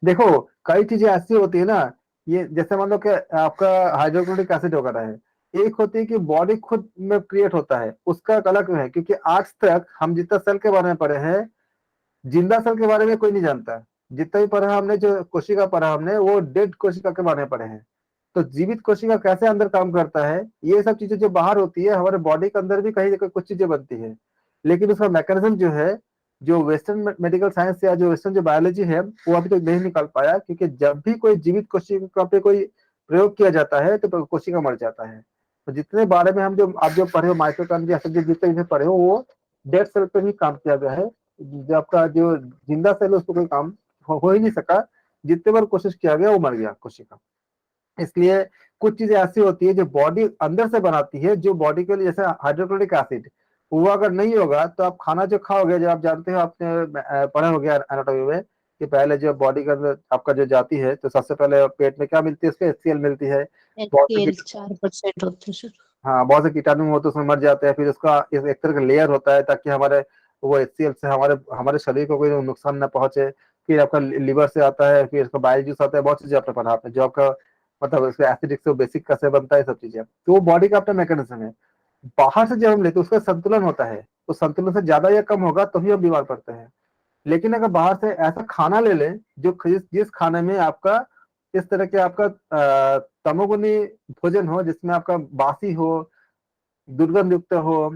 देखो, कई चीजें ऐसी होती है ना, ये जैसे मान लो कि आपका हाइड्रोक्लोरिक एसिड वगैरह है। एक होती है कि बॉडी खुद में क्रिएट होता है, उसका एक अलग है। क्योंकि आज तक हम जितना सेल के बारे में पढ़े हैं, जिंदा सेल के बारे में कोई नहीं जानता। जितना भी पढ़ा हमने, जो कोशिका पढ़ा हमने, वो डेड कोशिका के बारे में पढ़े हैं। तो जीवित कोशिका कैसे अंदर काम करता है, ये सब चीजें जो बाहर होती है, हमारे बॉडी के अंदर भी कहीं ना कहीं कुछ चीजें बनती है। लेकिन उसका मैकेनिज्म जो है, जो वेस्टर्न मेडिकल साइंस या जो वेस्टर्न जो बायोलॉजी है, वो अभी तक नहीं निकाल पाया। क्योंकि जब भी कोई जीवित कोशिका पे कोई प्रयोग किया जाता है तो कोशिका मर जाता है। तो जितने बारे में हम जो आप जो पढ़े हो, माइटोकॉन्ड्रिया सब जितने भी पढ़े हो, वो डेड सेल पे भी काम किया गया है। जो आपका जो जिंदा सेल है उस पर कोई काम हो ही नहीं सका। जितने बार कोशिश किया गया वो मर गया कोशिका। इसलिए कुछ चीजें ऐसी होती है जो बॉडी अंदर से बनाती है, जो बॉडी के लिए, जैसे हाइड्रोक्लोरिक एसिड, वो अगर नहीं होगा तो आप खाना जो खाओगे, जो आप जानते हो, आपने पढ़े होंगे एनाटॉमी में कि पहले जो बॉडी के अंदर आपका जो जाती है तो सबसे पहले पेट में क्या मिलती है, उसको HCl मिलती है। बहुत से HCl 4% होते हैं सर। हाँ, बहुत से कीटाणु होते हैं, उसमें मर जाते हैं। फिर उसका एक तरह का लेयर होता है, ताकि हमारे वो HCl से हमारे हमारे शरीर को कोई नुकसान न पहुंचे। फिर आपका लिवर से आता है, फिर इसका बाइल जूस आता है। बहुत चीजें आपने पढ़ा, आपने जो आपका मतलब उसका एसिडिक से बेसिक कैसे बनता है, सब चीजें। तो वो बॉडी का अपना मैकेनिज्म है। बाहर से जब हम लेते हैं उसका संतुलन होता है, तो संतुलन से ज्यादा या कम होगा तभी हम बीमार पड़ते हैं। लेकिन अगर बाहर से ऐसा खाना ले लें जो जिस खाने में आपका इस तरह के आपका तमोगुनी भोजन हो, जिसमें आपका बासी हो, दुर्गंध युक्त हो।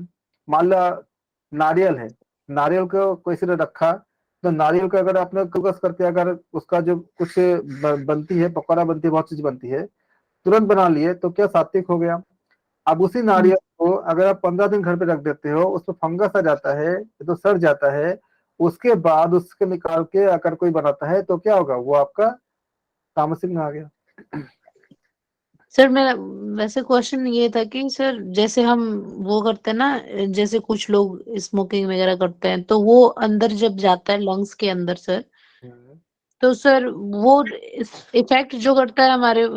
मान लो नारियल है, नारियल को किसी ने रखा, तो नारियल का अगर आपने कुकस करके अगर उसका जो कुछ बनती है, पकौड़ा बनती है, बहुत चीज बनती है, तुरंत बना लिए, तो क्या सात्विक हो गया। अब उसी नारियल को अगर आप 15 दिन घर पे रख देते हो, उसमें फंगस आ जाता है तो सड़ जाता है। उसके बाद उसके निकाल के अगर कोई बनाता है तो क्या होगा, वो आपका तामसिक में आ गया। सर मेरा वैसे क्वेश्चन ये था कि सर जैसे हम वो करते हैं ना, जैसे कुछ लोग स्मोकिंग वगैरह करते हैं तो वो अंदर जब जाता है लंग्स के अंदर सर, तो सर वो इफेक्ट जो करता है हमारे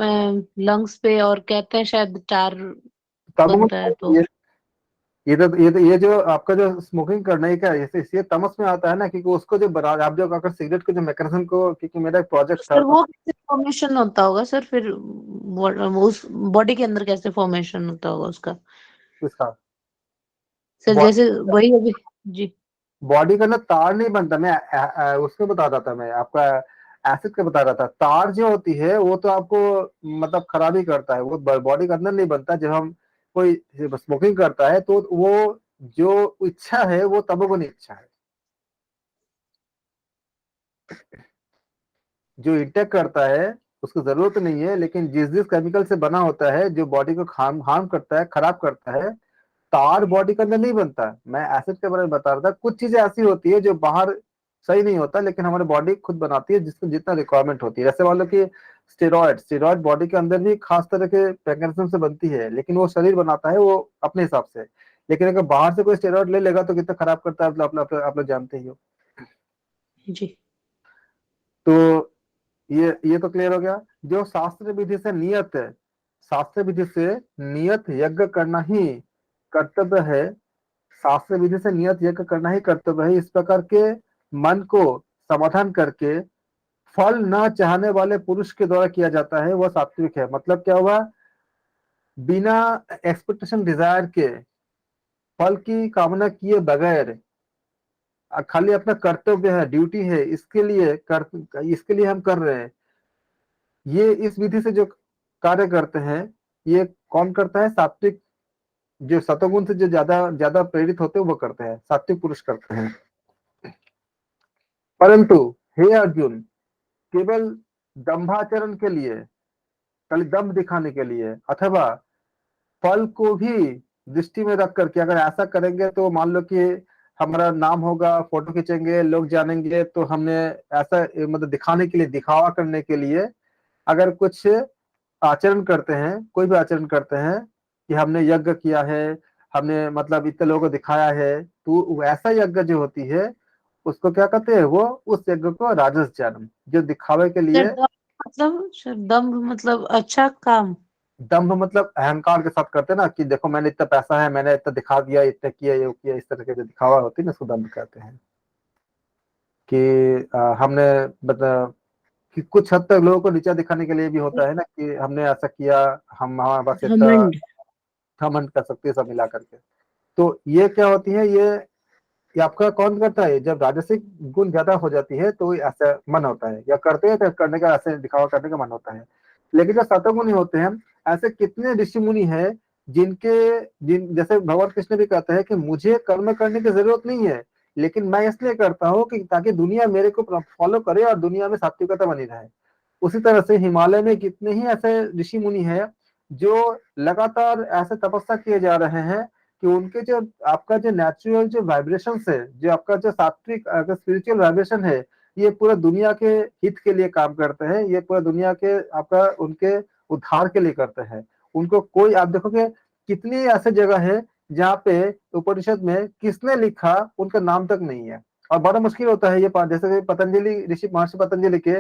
लंग्स पे, और कहते हैं शायद टार बनता है तो। ये जो आपका जो स्मोकिंग करने का इसलिए तमस में आता है ना, क्योंकि उसको जो बना आप जो अगर सिगरेट के जो मैकेनिज्म को, क्योंकि मेरा एक प्रोजेक्ट था सर वो कैसे फॉर्मेशन होता होगा सर फिर, उस बॉडी के अंदर कैसे फॉर्मेशन होता होगा उसका इसका सर? जैसे वही अभी जी। बॉडी का ना तार नहीं बनता। मैं उसको बता रहा था, मैं आपका एसिड का बता रहा था। तार जो होती है वो तो आपको मतलब खराबी करता है, वो बॉडी के अंदर नहीं बनता। जब हम कोई स्मोकिंग करता है तो वो जो इच्छा है वो तमोगुनी इच्छा है, जो इंटेक करता है उसको जरूरत नहीं है। लेकिन जिस जिस केमिकल से बना होता है, जो बॉडी को हार्म करता है, खराब करता है, तार बॉडी के अंदर नहीं बनता। मैं एसिड के बारे में बता रहा था। कुछ चीजें ऐसी होती है जो बाहर सही नहीं होता, लेकिन हमारी बॉडी खुद बनाती है, जिसको जितना रिक्वायरमेंट होती है। जैसे मान लो कि स्टेरॉइड बॉडी के अंदर भी खास तरह के मैकेनिज्म से बनती है, लेकिन वो शरीर बनाता है वो अपने हिसाब से। लेकिन अगर बाहर से कोई स्टेरॉइड ले लेगा तो कितना खराब करता है, आप लोग जानते ही हो। जी तो ये तो क्लियर हो गया। जो शास्त्र विधि से नियत है, शास्त्र विधि से नियत यज्ञ करना ही कर्तव्य है शास्त्र विधि से नियत यज्ञ करना ही कर्तव्य है। इस प्रकार के मन को समाधान करके फल न चाहने वाले पुरुष के द्वारा किया जाता है, वह सात्विक है। मतलब क्या हुआ, बिना एक्सपेक्टेशन डिजायर के, फल की कामना किए बगैर, खाली अपना कर्तव्य है, ड्यूटी है, इसके लिए हम कर रहे हैं। ये इस विधि से जो कार्य करते हैं, ये कौन करता है? सात्विक, जो सतोगुण से जो ज्यादा ज्यादा प्रेरित होते हैं वो करते हैं, सात्विक पुरुष करते हैं। परंतु हे अर्जुन, केवल दंभाचरण के लिए, खाली दंभ दिखाने के लिए, अथवा फल को भी दृष्टि में रख करके अगर ऐसा करेंगे तो मान लो कि हमारा नाम होगा, फोटो खींचेंगे, लोग जानेंगे, तो हमने ऐसा मतलब दिखाने के लिए, दिखावा करने के लिए अगर कुछ आचरण करते हैं, कोई भी आचरण करते हैं कि हमने यज्ञ किया है, हमने मतलब इतने लोगों को दिखाया है, तो ऐसा यज्ञ जो होती है उसको क्या कहते हैं? वो उस यज्ञ को राजस जन्म, जो दिखावे के लिए। सर दम्भ मतलब अच्छा काम। दंभ मतलब अहंकार के साथ करते हैं ना, कि देखो मैंने इतना पैसा है, मैंने इतना दिखा दिया, इतना किया, ये किया, इस तरह के जो दिखावा होती है ना, उसको दंभ कहते हैं। कि हमने मतलब कि कुछ हद तक लोगों को नीचा दिखाने के लिए भी होता है ना, कि हमने ऐसा किया, हम हमारे पास इतना घमंड। घमंड कर सकते हैं, सब मिला करके। तो ये क्या होती है, ये आपका कौन करता है? जब राजसिक गुण ज्यादा हो जाती है तो ऐसा मन होता है, या करते हैं तो करने का, ऐसे दिखावा करने का मन होता है। लेकिन जो सतोगुणी होते हैं, ऐसे कितने ऋषि मुनि हैं जिन जैसे भगवान कृष्ण भी कहते हैं कि मुझे कर्म करने की जरूरत नहीं है, लेकिन मैं इसलिए करता हूँ कि ताकि दुनिया मेरे को फॉलो करे और दुनिया में सात्विकता बनी रहे। उसी तरह से हिमालय में कितने ही ऐसे ऋषि मुनि हैं जो लगातार ऐसे तपस्या किए जा रहे हैं कि उनके जो आपका जो नेचुरल जो वाइब्रेशन है, जो आपका जो सात्विक स्पिरिचुअल वाइब्रेशन है, ये पूरा दुनिया के हित के लिए काम करते हैं, ये पूरा दुनिया के आपका उनके उद्धार के लिए करते हैं। उनको कोई, आप देखोगे कितनी ऐसे जगह है जहाँ पे उपनिषद में किसने लिखा उनका नाम तक नहीं है। और बड़ा मुश्किल होता है ये, जैसे पतंजलि ऋषि, महर्षि पतंजलि के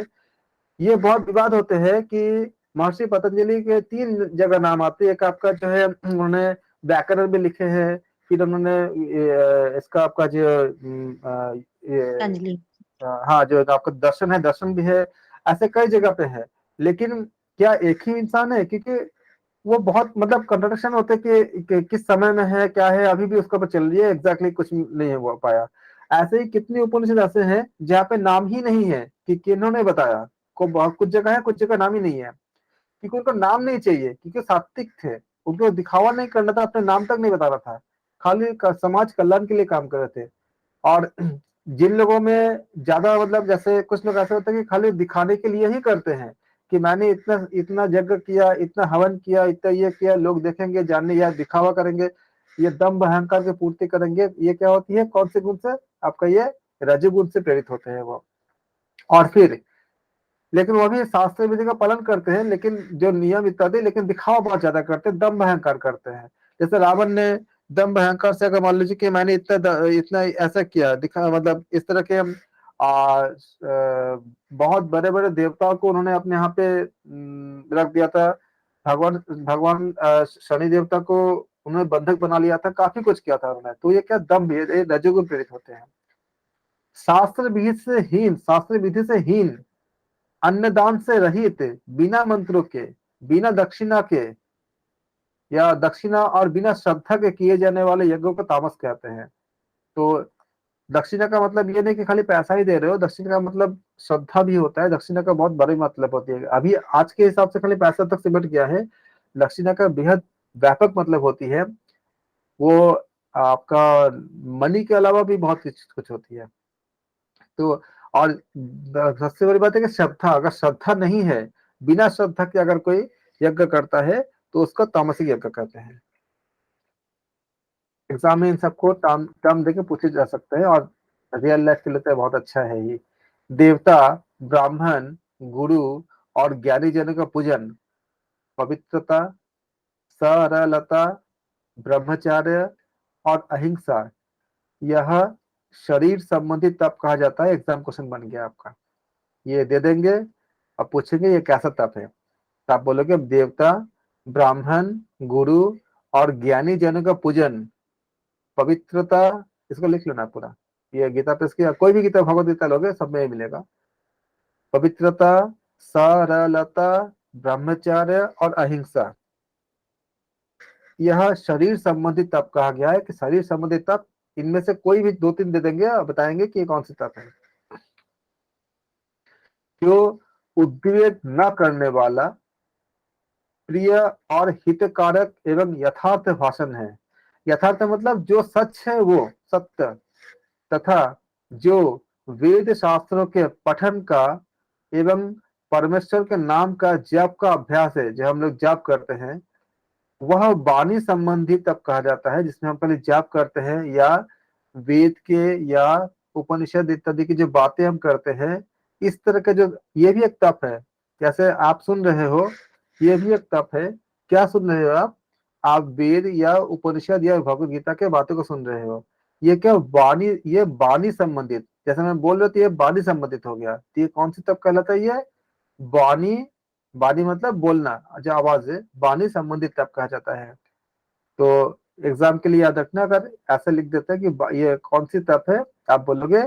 ये बहुत विवाद होते हैं कि महर्षि पतंजलि के 3 जगह नाम आते हैं। एक आपका जो है उन्होंने व्याकरण भी लिखे हैं, फिर उन्होंने इसका आपका जो अंजलि। हाँ, जो आपका दर्शन है, दर्शन भी है, ऐसे कई जगह पे है। लेकिन क्या एक ही इंसान है? क्योंकि वो बहुत मतलब कंट्रडिक्शन होते कि किस समय में है, क्या है, अभी भी उसका पर चल रही है, एग्जैक्टली कुछ नहीं हो पाया। ऐसे ही कितनी उपनिषद ऐसे हैं जहाँ पे नाम ही नहीं है कि किन्होंने बताया, को बहुत कुछ जगह है, कुछ जगह नाम ही नहीं है, क्योंकि उनको नाम नहीं चाहिए, क्योंकि सात्विक थे, उनको दिखावा नहीं करना था, अपने नाम तक नहीं बताना था, खाली समाज कल्याण के लिए काम कर रहे थे। और जिन लोगों में ज्यादा मतलब, जैसे कुछ लोग ऐसे होते हैं कि खाली दिखाने के लिए ही करते हैं कि मैंने इतना इतना यज्ञ किया, इतना हवन किया, इतना ये किया, लोग देखेंगे, जानने, या दिखावा करेंगे, ये दम्भ अहंकार की पूर्ति करेंगे। ये क्या होती है? कौन से गुण से? आपका ये रजोगुण से प्रेरित होते हैं वो। और फिर लेकिन वो भी शास्त्र विधि का पालन करते हैं, लेकिन जो नियम इत्यादि, लेकिन दिखावा बहुत ज्यादा करते हैं, दम्भ अहंकार करते हैं। जैसे रावण ने दम्भ अहंकार से, अगर मान लीजिए कि मैंने इतना ऐसा किया, दिखा मतलब इस तरह के बहुत बड़े बड़े देवताओं को उन्होंने अपने यहाँ पे रख दिया था। भगवान भगवान शनि देवता को उन्होंने बंधक बना लिया था, काफी कुछ किया था उन्होंने। तो ये क्या दम्भ, ये रजोगुण प्रेरित होते हैं। शास्त्र विधि से हीन, अन्नदान से रहित, बिना मंत्रों के, बिना दक्षिणा के, या दक्षिणा और बिना श्रद्धा के किए जाने वाले यज्ञों को तामस कहते हैं। तो दक्षिणा का मतलब ये नहीं कि खाली पैसा ही दे रहे हो, दक्षिणा का मतलब श्रद्धा भी होता है। दक्षिणा का बहुत बड़ी मतलब होती है। अभी आज के हिसाब से खाली पैसा तक सिमट गया है, दक्षिणा का बेहद व्यापक मतलब होती है। वो आपका मनी के अलावा भी बहुत कुछ होती है। तो और सबसे बड़ी बात है कि श्रद्धा, अगर श्रद्धा नहीं है, बिना श्रद्धा के अगर कोई यज्ञ करता है तो उसका तामसिक यज्ञ कहते हैं। एग्जाम में इन सबको टर्म टर्म देके पूछे जा सकते हैं, और रियल लाइफ के लिए तो बहुत अच्छा है ये। देवता, ब्राह्मण, गुरु और ज्ञानी जनों का पूजन, पवित्रता, सरलता, ब्रह्मचर्य और अहिंसा, यह शरीर संबंधी तप कहा जाता है। एग्जाम क्वेश्चन बन गया आपका, ये दे देंगे। अब पूछेंगे ये कैसा तप है, तो आप बोलोगे देवता, ब्राह्मण, गुरु और ज्ञानी जनों का पूजन, पवित्रता, इसको लिख लेना पूरा, ये गीता प्रेस की कोई भी गीता भगवत गीता लोगे सब में मिलेगा। पवित्रता, सरलता, ब्रह्मचर्य और अहिंसा, यह शरीर संबंधी तप कहा गया है कि शरीर संबंधी तप, इनमें से कोई भी 2-3 दे देंगे और बताएंगे कि ये कौन सी तप है। जो उद्वेग न करने वाला, प्रिय और हितकारक एवं यथार्थ भाषण है। यथार्थ मतलब जो सच है वो सत्य, तथा जो वेद शास्त्रों के पठन का एवं परमेश्वर के नाम का जप का अभ्यास है, जो हम लोग जप करते हैं, वह वाणी संबंधी तप कहा जाता है, जिसमें हम पहले जाप करते हैं या वेद के या उपनिषद इत्यादि की जो बातें हम करते हैं, इस तरह का जो, ये भी एक तप है। जैसे आप सुन रहे हो, ये भी एक तप है। क्या सुन रहे हो आप वेद या उपनिषद या भगवत गीता के बातों को सुन रहे हो। ये क्या वाणी, ये वाणी संबंधित, जैसे मैं बोल रहा हूँ तो ये वाणी संबंधित हो गया, तो ये कौन सी तप कहलाता है, ये वाणी, वाणी मतलब बोलना, जो आवाज है, वाणी संबंधित तप कहा जाता है। तो एग्जाम के लिए याद रखना, अगर ऐसे लिख देते हैं कि ये कौन सी तप है, आप बोलोगे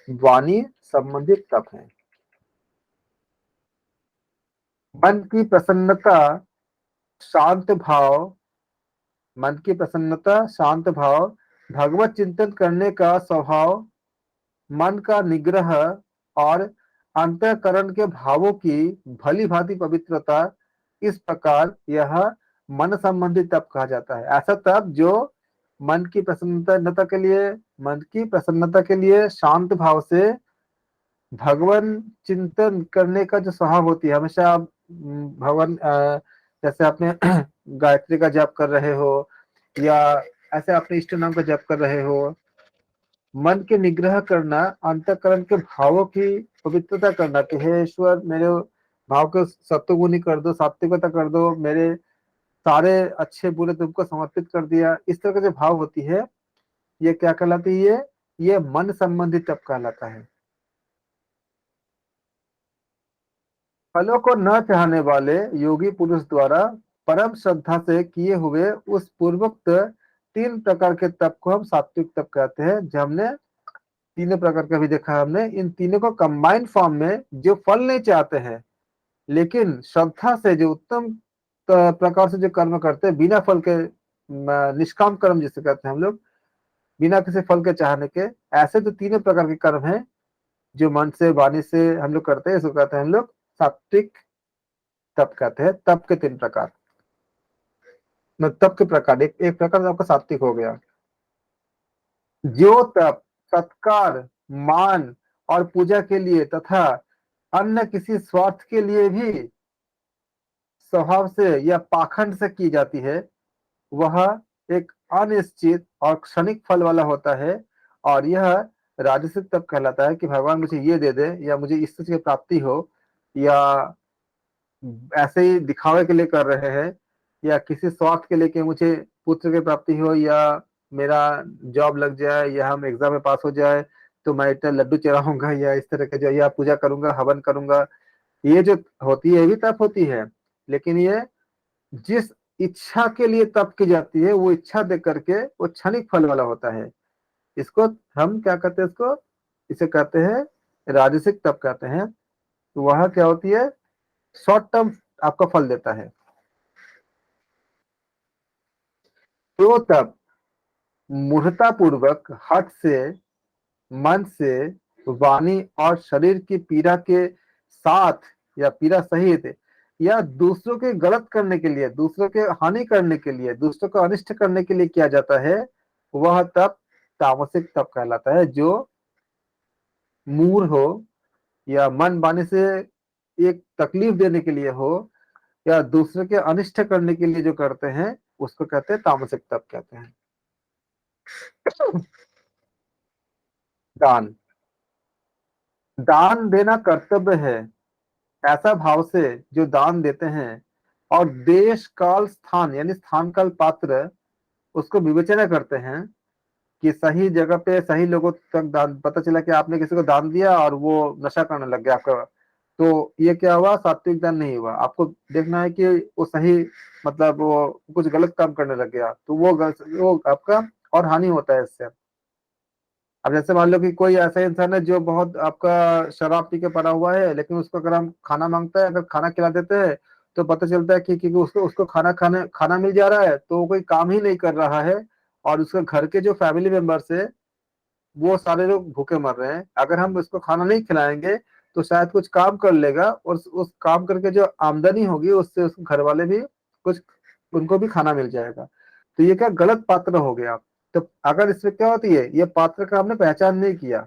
वाणी संबंधित तप है। मन की प्रसन्नता, शांत भाव, मन की प्रसन्नता, शांत भाव, भगवत चिंतन करने का स्वभाव, मन का निग्रह और अंतःकरण के भावों की भली भांति पवित्रता, इस प्रकार यह मन संबंधी तप कहा जाता है। ऐसा तप जो मन की प्रसन्नता के लिए, मन की प्रसन्नता के लिए शांत भाव से भगवान चिंतन करने का जो स्वभाव होती है, हमेशा आप भगवान, जैसे आपने गायत्री का जप कर रहे हो या ऐसे अपने इष्ट नाम का जप कर रहे हो, मन के निग्रह करना, अंतःकरण के भावों की पवित्रता करना कि हे ईश्वर, मेरे भाव को सत्वगुणी कर दो, सात्विकता कर दो, मेरे सारे अच्छे बुरे तुमको समर्पित कर दिया, इस तरह का जो भाव होती है, ये क्या कहलाती है, ये मन संबंधी तप कहलाता है। फलों को न चाहने वाले योगी पुरुष द्वारा परम श्रद्धा से किए हुए उस पूर्वोक्त 3 प्रकार के तप को हम सात्विक तप कहते हैं। जो हमने तीनों प्रकार का भी देखा, हमने इन तीनों को कंबाइंड फॉर्म में, जो फल नहीं चाहते हैं लेकिन श्रद्धा से जो उत्तम प्रकार से जो कर्म करते हैं, बिना फल के, निष्काम कर्म जिसे कहते हैं हम लोग, बिना किसी फल के चाहने के, ऐसे जो तीनों प्रकार के कर्म हैं जो मन से वाणी से हम लोग करते हैं, इसको कहते हैं हम लोग सात्विक तप कहते हैं। तप के 3 प्रकार, तप के प्रकार, एक प्रकार से आपका सात्विक हो गया। जो तप सत्कार, मान और पूजा के लिए तथा अन्य किसी स्वार्थ के लिए भी स्वभाव से या पाखंड से की जाती है, वह एक अनिश्चित और क्षणिक फल वाला होता है, और यह राजसिक तप कहलाता है कि भगवान मुझे ये दे दे, या मुझे इस चीज की प्राप्ति हो, या ऐसे ही दिखावे के लिए कर रहे हैं, या किसी स्वार्थ के लिए कि मुझे पुत्र की प्राप्ति हो, या मेरा जॉब लग जाए, या हम एग्जाम में पास हो जाए तो मैं इतने लड्डू चढ़ाऊंगा, या इस तरह के जो, या पूजा करूंगा, हवन करूंगा, ये जो होती है ये भी तप होती है। लेकिन ये जिस इच्छा के लिए तप की जाती है, वो इच्छा दे करके वो क्षणिक फल वाला होता है। इसको हम क्या कहते हैं, इसको, इसे कहते हैं राजसिक तप कहते हैं। तो वह क्या होती है, शॉर्ट टर्म आपका फल देता है। तो तप मूढ़ता पूर्वक हठ से, मन से, वाणी और शरीर की पीड़ा के साथ या पीड़ा सहित, या दूसरों के गलत करने के लिए, दूसरों के हानि करने के लिए, दूसरों को अनिष्ट करने के लिए किया जाता है, वह तप तामसिक तप कहलाता है। जो मूढ़ हो या मन वाणी से एक तकलीफ देने के लिए हो, या दूसरे के अनिष्ट करने के लिए जो करते हैं, उसको कहते हैं तामसिक तप कहते हैं। दान, दान देना कर्तव्य है, ऐसा भाव से जो दान देते हैं, और देश काल स्थान यानी स्थान काल पात्र उसको विवेचना करते हैं कि सही जगह पे सही लोगों तक दान, पता चला कि आपने किसी को दान दिया और वो नशा करने लग गया आपका, तो ये क्या हुआ, सात्विक दान नहीं हुआ। आपको देखना है कि वो सही, मतलब वो कुछ गलत काम करने लग गया, तो वो आपका और हानि होता है इससे। अब जैसे मान लो कि कोई ऐसा इंसान है जो बहुत आपका शराब पी के पड़ा हुआ है, लेकिन उसको अगर हम खाना मांगता है, अगर खाना खिला देते हैं तो पता चलता है कि उसको उसको खाना मिल जा रहा है, तो वो कोई काम ही नहीं कर रहा है, और उसके घर के जो फैमिली मेंबर्स है वो सारे लोग भूखे मर रहे हैं। अगर हम उसको खाना नहीं खिलाएंगे तो शायद कुछ काम कर लेगा, और उस काम करके जो आमदनी होगी उससे उसके घर वाले भी कुछ, उनको भी खाना मिल जाएगा। तो ये क्या गलत पात्र हो गया। तो अगर इसमें क्या होती है, ये पात्र का हमने पहचान नहीं किया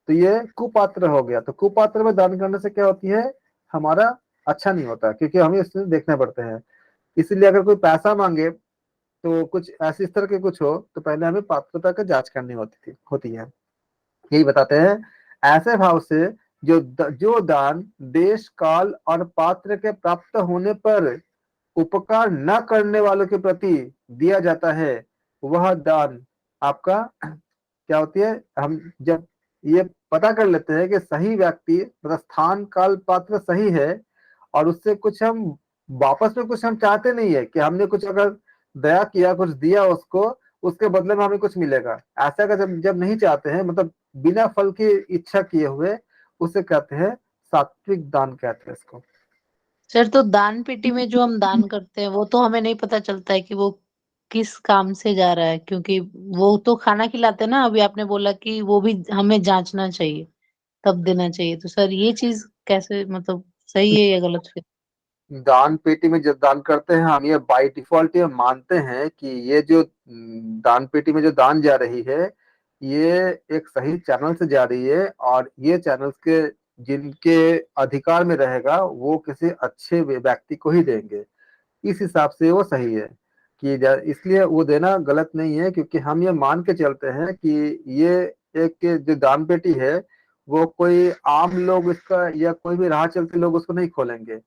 तो ये कुपात्र हो गया। तो कुपात्र में दान करने से क्या होती है, हमारा अच्छा नहीं होता, क्योंकि हमें इसमें देखने पड़ते हैं। इसीलिए अगर कोई पैसा मांगे तो कुछ ऐसी इस तरह के कुछ हो तो पहले हमें पात्रता की जांच करनी होती है। यही बताते हैं, ऐसे भाव से जो दान देश काल और पात्र के प्राप्त होने पर उपकार न करने वालों के प्रति दिया जाता है, वह दान आपका क्या होती है। हम जब ये पता कर लेते हैं कि सही व्यक्ति मतलब स्थान काल पात्र सही है, और उससे कुछ हम वापस में कुछ हम चाहते नहीं है कि हमने कुछ अगर दया किया, कुछ दिया उसको, उसके बदले में हमें कुछ मिलेगा, ऐसा अगर जब जब नहीं चाहते हैं, मतलब बिना फल की इच्छा किए हुए, उसे कहते हैं सात्विक दान कहते हैं इसको। सर तो दान पेटी में जो हम दान करते हैं वो तो हमें नहीं पता चलता है कि वो किस काम से जा रहा है, क्योंकि वो तो खाना खिलाते हैं ना, अभी आपने बोला कि वो भी हमें जांचना चाहिए तब देना चाहिए। तो सर ये चीज कैसे, मतलब सही है या गलत फिर? दान पेटी में जब दान करते हैं हम, ये बाय डिफॉल्ट ये मानते हैं कि ये जो दान पेटी में जो दान जा रही है, ये एक सही चैनल से जा रही है, और ये चैनल्स के जिनके अधिकार में रहेगा वो किसी अच्छे व्यक्ति को ही देंगे। इस हिसाब से वो सही है कि इसलिए वो देना गलत नहीं है, क्योंकि हम ये मान के चलते हैं कि ये एक जो दान पेटी है वो कोई आम लोग इसका या कोई भी राह चलते लोग उसको नहीं खोलेंगे।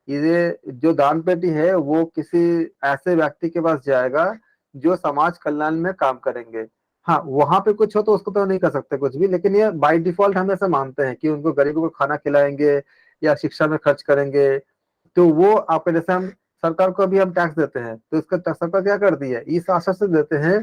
ये जो दान पेटी है वो किसी ऐसे व्यक्ति के पास जाएगा जो समाज कल्याण में काम करेंगे। हाँ, वहां पे कुछ हो तो उसको तो नहीं कर सकते कुछ भी, लेकिन ये बाय डिफॉल्ट हम ऐसा मानते हैं कि उनको गरीबों को खाना खिलाएंगे या शिक्षा में खर्च करेंगे। तो वो आपके जैसे हम सरकार को भी हम टैक्स देते हैं, तो इसका सरकार क्या करती है, इस आशा से देते हैं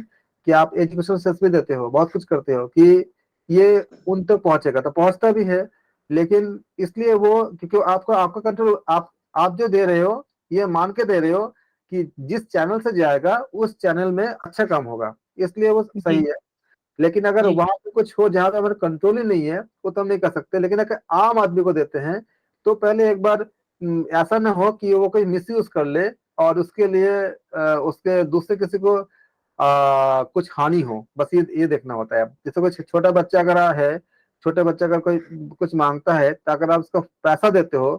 कि आप एजुकेशन सेस भी देते हो, बहुत कुछ करते हो कि ये उन तक पहुंचेगा, तो पहुंचता भी है। लेकिन इसलिए वो, क्योंकि आपको आपका कंट्रोल, आप जो दे रहे हो ये मान के दे रहे हो कि जिस चैनल से जाएगा उस चैनल में अच्छा काम होगा, इसलिए वो सही जी है। लेकिन अगर जी वहां पे कुछ हो जहां पे हमारा कंट्रोल ही नहीं है वो तो हम नहीं कर सकते। लेकिन अगर आम आदमी को देते हैं तो पहले एक बार ऐसा ना हो कि वो कोई मिसयूज कर ले और उसके लिए उसके दूसरे किसी को कुछ हानि हो, बस ये देखना होता है। जैसे कोई छोटा बच्चा अगर है, छोटे बच्चे अगर कोई कुछ मांगता है, तो अगर आप उसको पैसा देते हो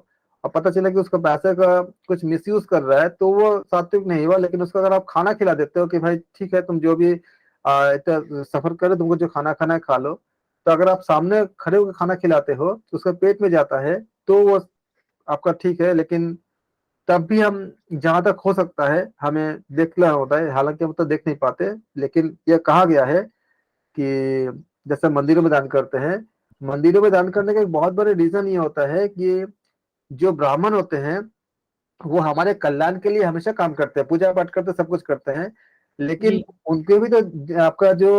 और पता चले कि उसका पैसे का कुछ मिसयूज कर रहा है, तो वो सात्विक नहीं हुआ। लेकिन उसको अगर आप खाना खिला देते हो कि भाई ठीक है, तुम जो भी इतना सफर करे, तुमको जो खाना खाना है खा लो, तो अगर आप सामने खड़े होकर खाना खिलाते हो तो उसका पेट में जाता है, तो वो आपका ठीक है। लेकिन तब भी हम जहां तक हो सकता है हमें देखना होता है, हालांकि हम तो देख नहीं पाते, लेकिन यह कहा गया है कि जैसे मंदिरों में दान करते हैं, मंदिरों में दान करने का एक बहुत बड़ा रीजन ये होता है कि जो ब्राह्मण होते हैं वो हमारे कल्याण के लिए हमेशा काम करते हैं, पूजा पाठ करते हैं, सब कुछ करते हैं। लेकिन जी उनके भी तो आपका जो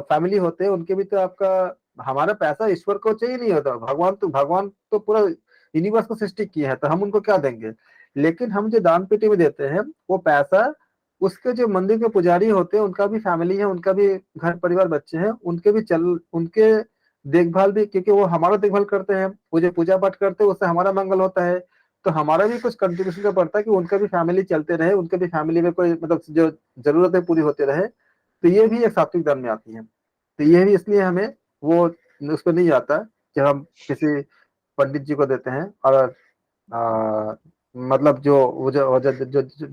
फैमिली होते हैं उनके भी तो आपका हमारा पैसा ईश्वर को चाहिए नहीं होता। भगवान तो पूरा यूनिवर्स को सृष्टि किया है, तो हम उनको क्या देंगे। लेकिन हम जो दान पेटी में देते हैं वो पैसा उसके जो मंदिर के पुजारी होते हैं उनका भी फैमिली है, उनका भी घर परिवार बच्चे हैं, उनके देखभाल भी, क्योंकि वो हमारा देखभाल करते हैं, पूजा पूजा पाठ करते हैं, उससे हमारा मंगल होता है। तो हमारा भी कुछ कंट्रीब्यूशन का पड़ता है कि उनका भी फैमिली चलते रहे, उनके भी फैमिली में कोई मतलब जो जरूरतें पूरी होते रहे। तो ये भी एक सात्विक धर्म में आती है। तो ये भी इसलिए हमें वो उस पर नहीं आता जब हम किसी पंडित जी को देते हैं। और मतलब जो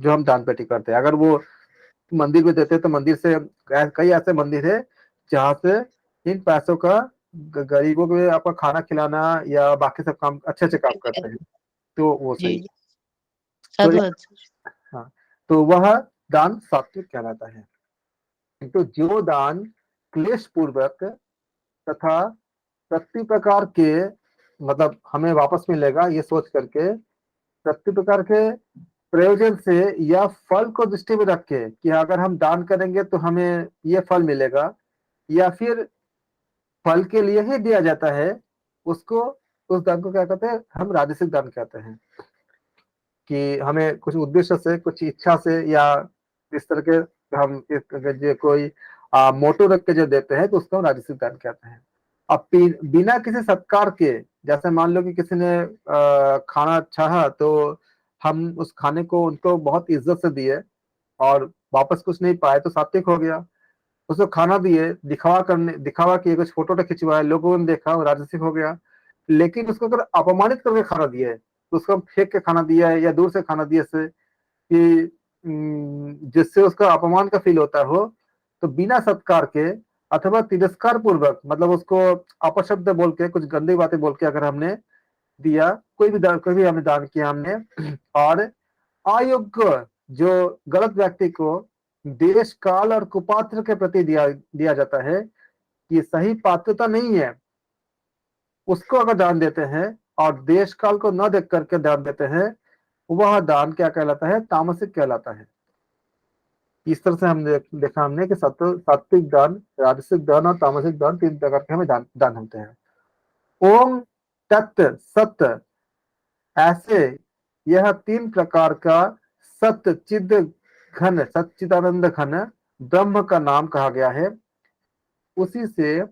हम दान पेटी करते हैं, अगर वो मंदिर में देते हैं तो मंदिर से कई ऐसे मंदिर है जहाँ से इन पैसों का गरीबों को आपका खाना खिलाना या बाकी सब काम अच्छे अच्छे काम करते हैं, तो वो जी सही। जी तो साधुवाद सर। हाँ, तो वह दान सात्विक कहलाता है। तो जो दान क्लेश पूर्वक तथा प्रति प्रकार के मतलब हमें वापस मिलेगा ये सोच करके, प्रति प्रकार के प्रयोजन से या फल को दृष्टि में रख के कि अगर हम दान करेंगे तो हमें ये फल मिलेगा, या फिर फल के लिए ही दिया जाता है, उसको उस दान को क्या कहते हैं, हम राजसिक दान कहते हैं। कि हमें कुछ उद्देश्य से, कुछ इच्छा से, या इस तरह के हम अगर जो कोई मोटो रख के जो देते हैं तो उसको हम राजसिक दान कहते हैं। अब बिना किसी सत्कार के, जैसे मान लो कि किसी ने खाना चाहा तो हम उस खाने को उनको बहुत इज्जत से दिए और वापस कुछ नहीं पाए तो सात्विक हो गया। उसको खाना दिए, दिखावा किए, कुछ फोटो तो खिंचवाए, लोगों ने देखा, वो राजसिक हो गया। लेकिन उसको अगर अपमानित करके खाना दिया है तो उसको हम फेंक के खाना दिया है या दूर से खाना दिया से कि जिससे उसका अपमान का फील होता हो, तो बिना सत्कार के अथवा तिरस्कार पूर्वक, मतलब उसको अपशब्द बोल के, कुछ गंदी बातें बोल के अगर हमने दिया, कोई भी हमने दान किया हमने, और अयोग्य जो गलत व्यक्ति को देश काल और कुपात्र के प्रति दिया जाता है कि सही पात्रता नहीं है, उसको अगर दान देते हैं और देश काल को न देख करके दान देते हैं, वह दान क्या कहलाता है, तामसिक कहलाता है। इस तरह से देखा हमने कि सात्विक दान, राजसिक दान और तामसिक दान, तीन प्रकार के हमें दान होते हैं। ओम तत्व सत्य, ऐसे यह तीन प्रकार का सत्य चिद घन, सच्चिदानंद घन ब्रह्म का नाम कहा गया है। उसी से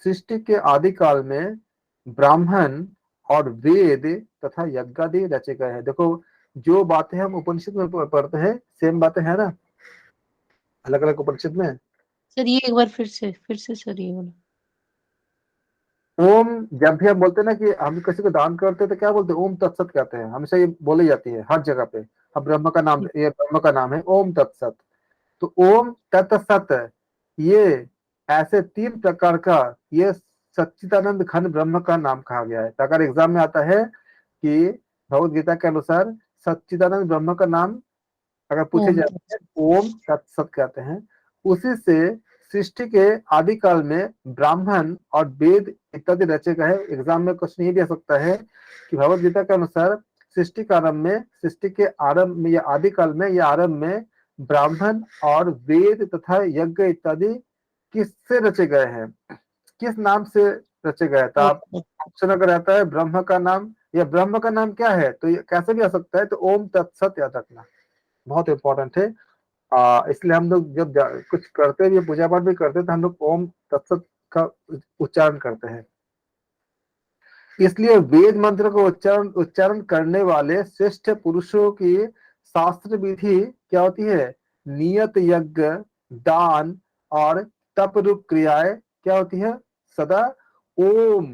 सृष्टि के आदि काल में ब्राह्मण और वेद तथा यज्ञादि रचे गए हैं। देखो, जो बातें हम उपनिषद में पढ़ते हैं सेम बातें है ना, अलग अलग उपनिषद में। सर ये एक बार फिर से सर ये बोला। ओम, जब भी हम बोलते हैं ना कि हम किसी को दान करते हैं तो क्या बोलते हैं, ओम तत्सत कहते हैं, हमेशा ये बोली जाती है हर जगह पे। अब ब्रह्म का नाम, ये ब्रह्म का नाम है ओम तत्सत। तो ओम तत्सत, ये ऐसे तीन प्रकार का, ये सच्चिदानंद घन ब्रह्म का नाम कहा गया है। तो अगर एग्जाम में आता है कि भगवत गीता के अनुसार सच्चिदानंद ब्रह्म का नाम अगर पूछे ओम जाते हैं, ओम तत्सत कहते हैं। उसी से सृष्टि के आदि काल में ब्राह्मण और वेद इत्यादि रचे गए। एग्जाम में क्वेश्चन ये भी आ सकता है कि भगवत गीता के अनुसार सृष्टि के आरंभ में, सृष्टि के आरंभ में या आदि काल में या आरंभ में ब्राह्मण और वेद तथा यज्ञ इत्यादि किससे रचे गए हैं, किस नाम से रचे गए? तो आप ऑप्शन अगर आता है ब्रह्म का नाम या ब्रह्म का नाम क्या है, तो ये कैसे भी आ सकता है, तो ओम तत्सत याद रखना, बहुत इंपॉर्टेंट है। इसलिए हम लोग जब कुछ करते हैं, पूजा पाठ भी करते हैं, तो हम लोग ओम तत्सत का उच्चारण करते हैं। इसलिए वेद मंत्र को उच्चारण करने वाले श्रेष्ठ पुरुषों की शास्त्र विधि क्या होती है, नियत यज्ञ, दान और तप रूप क्रियाएं क्या होती है, सदा ओम,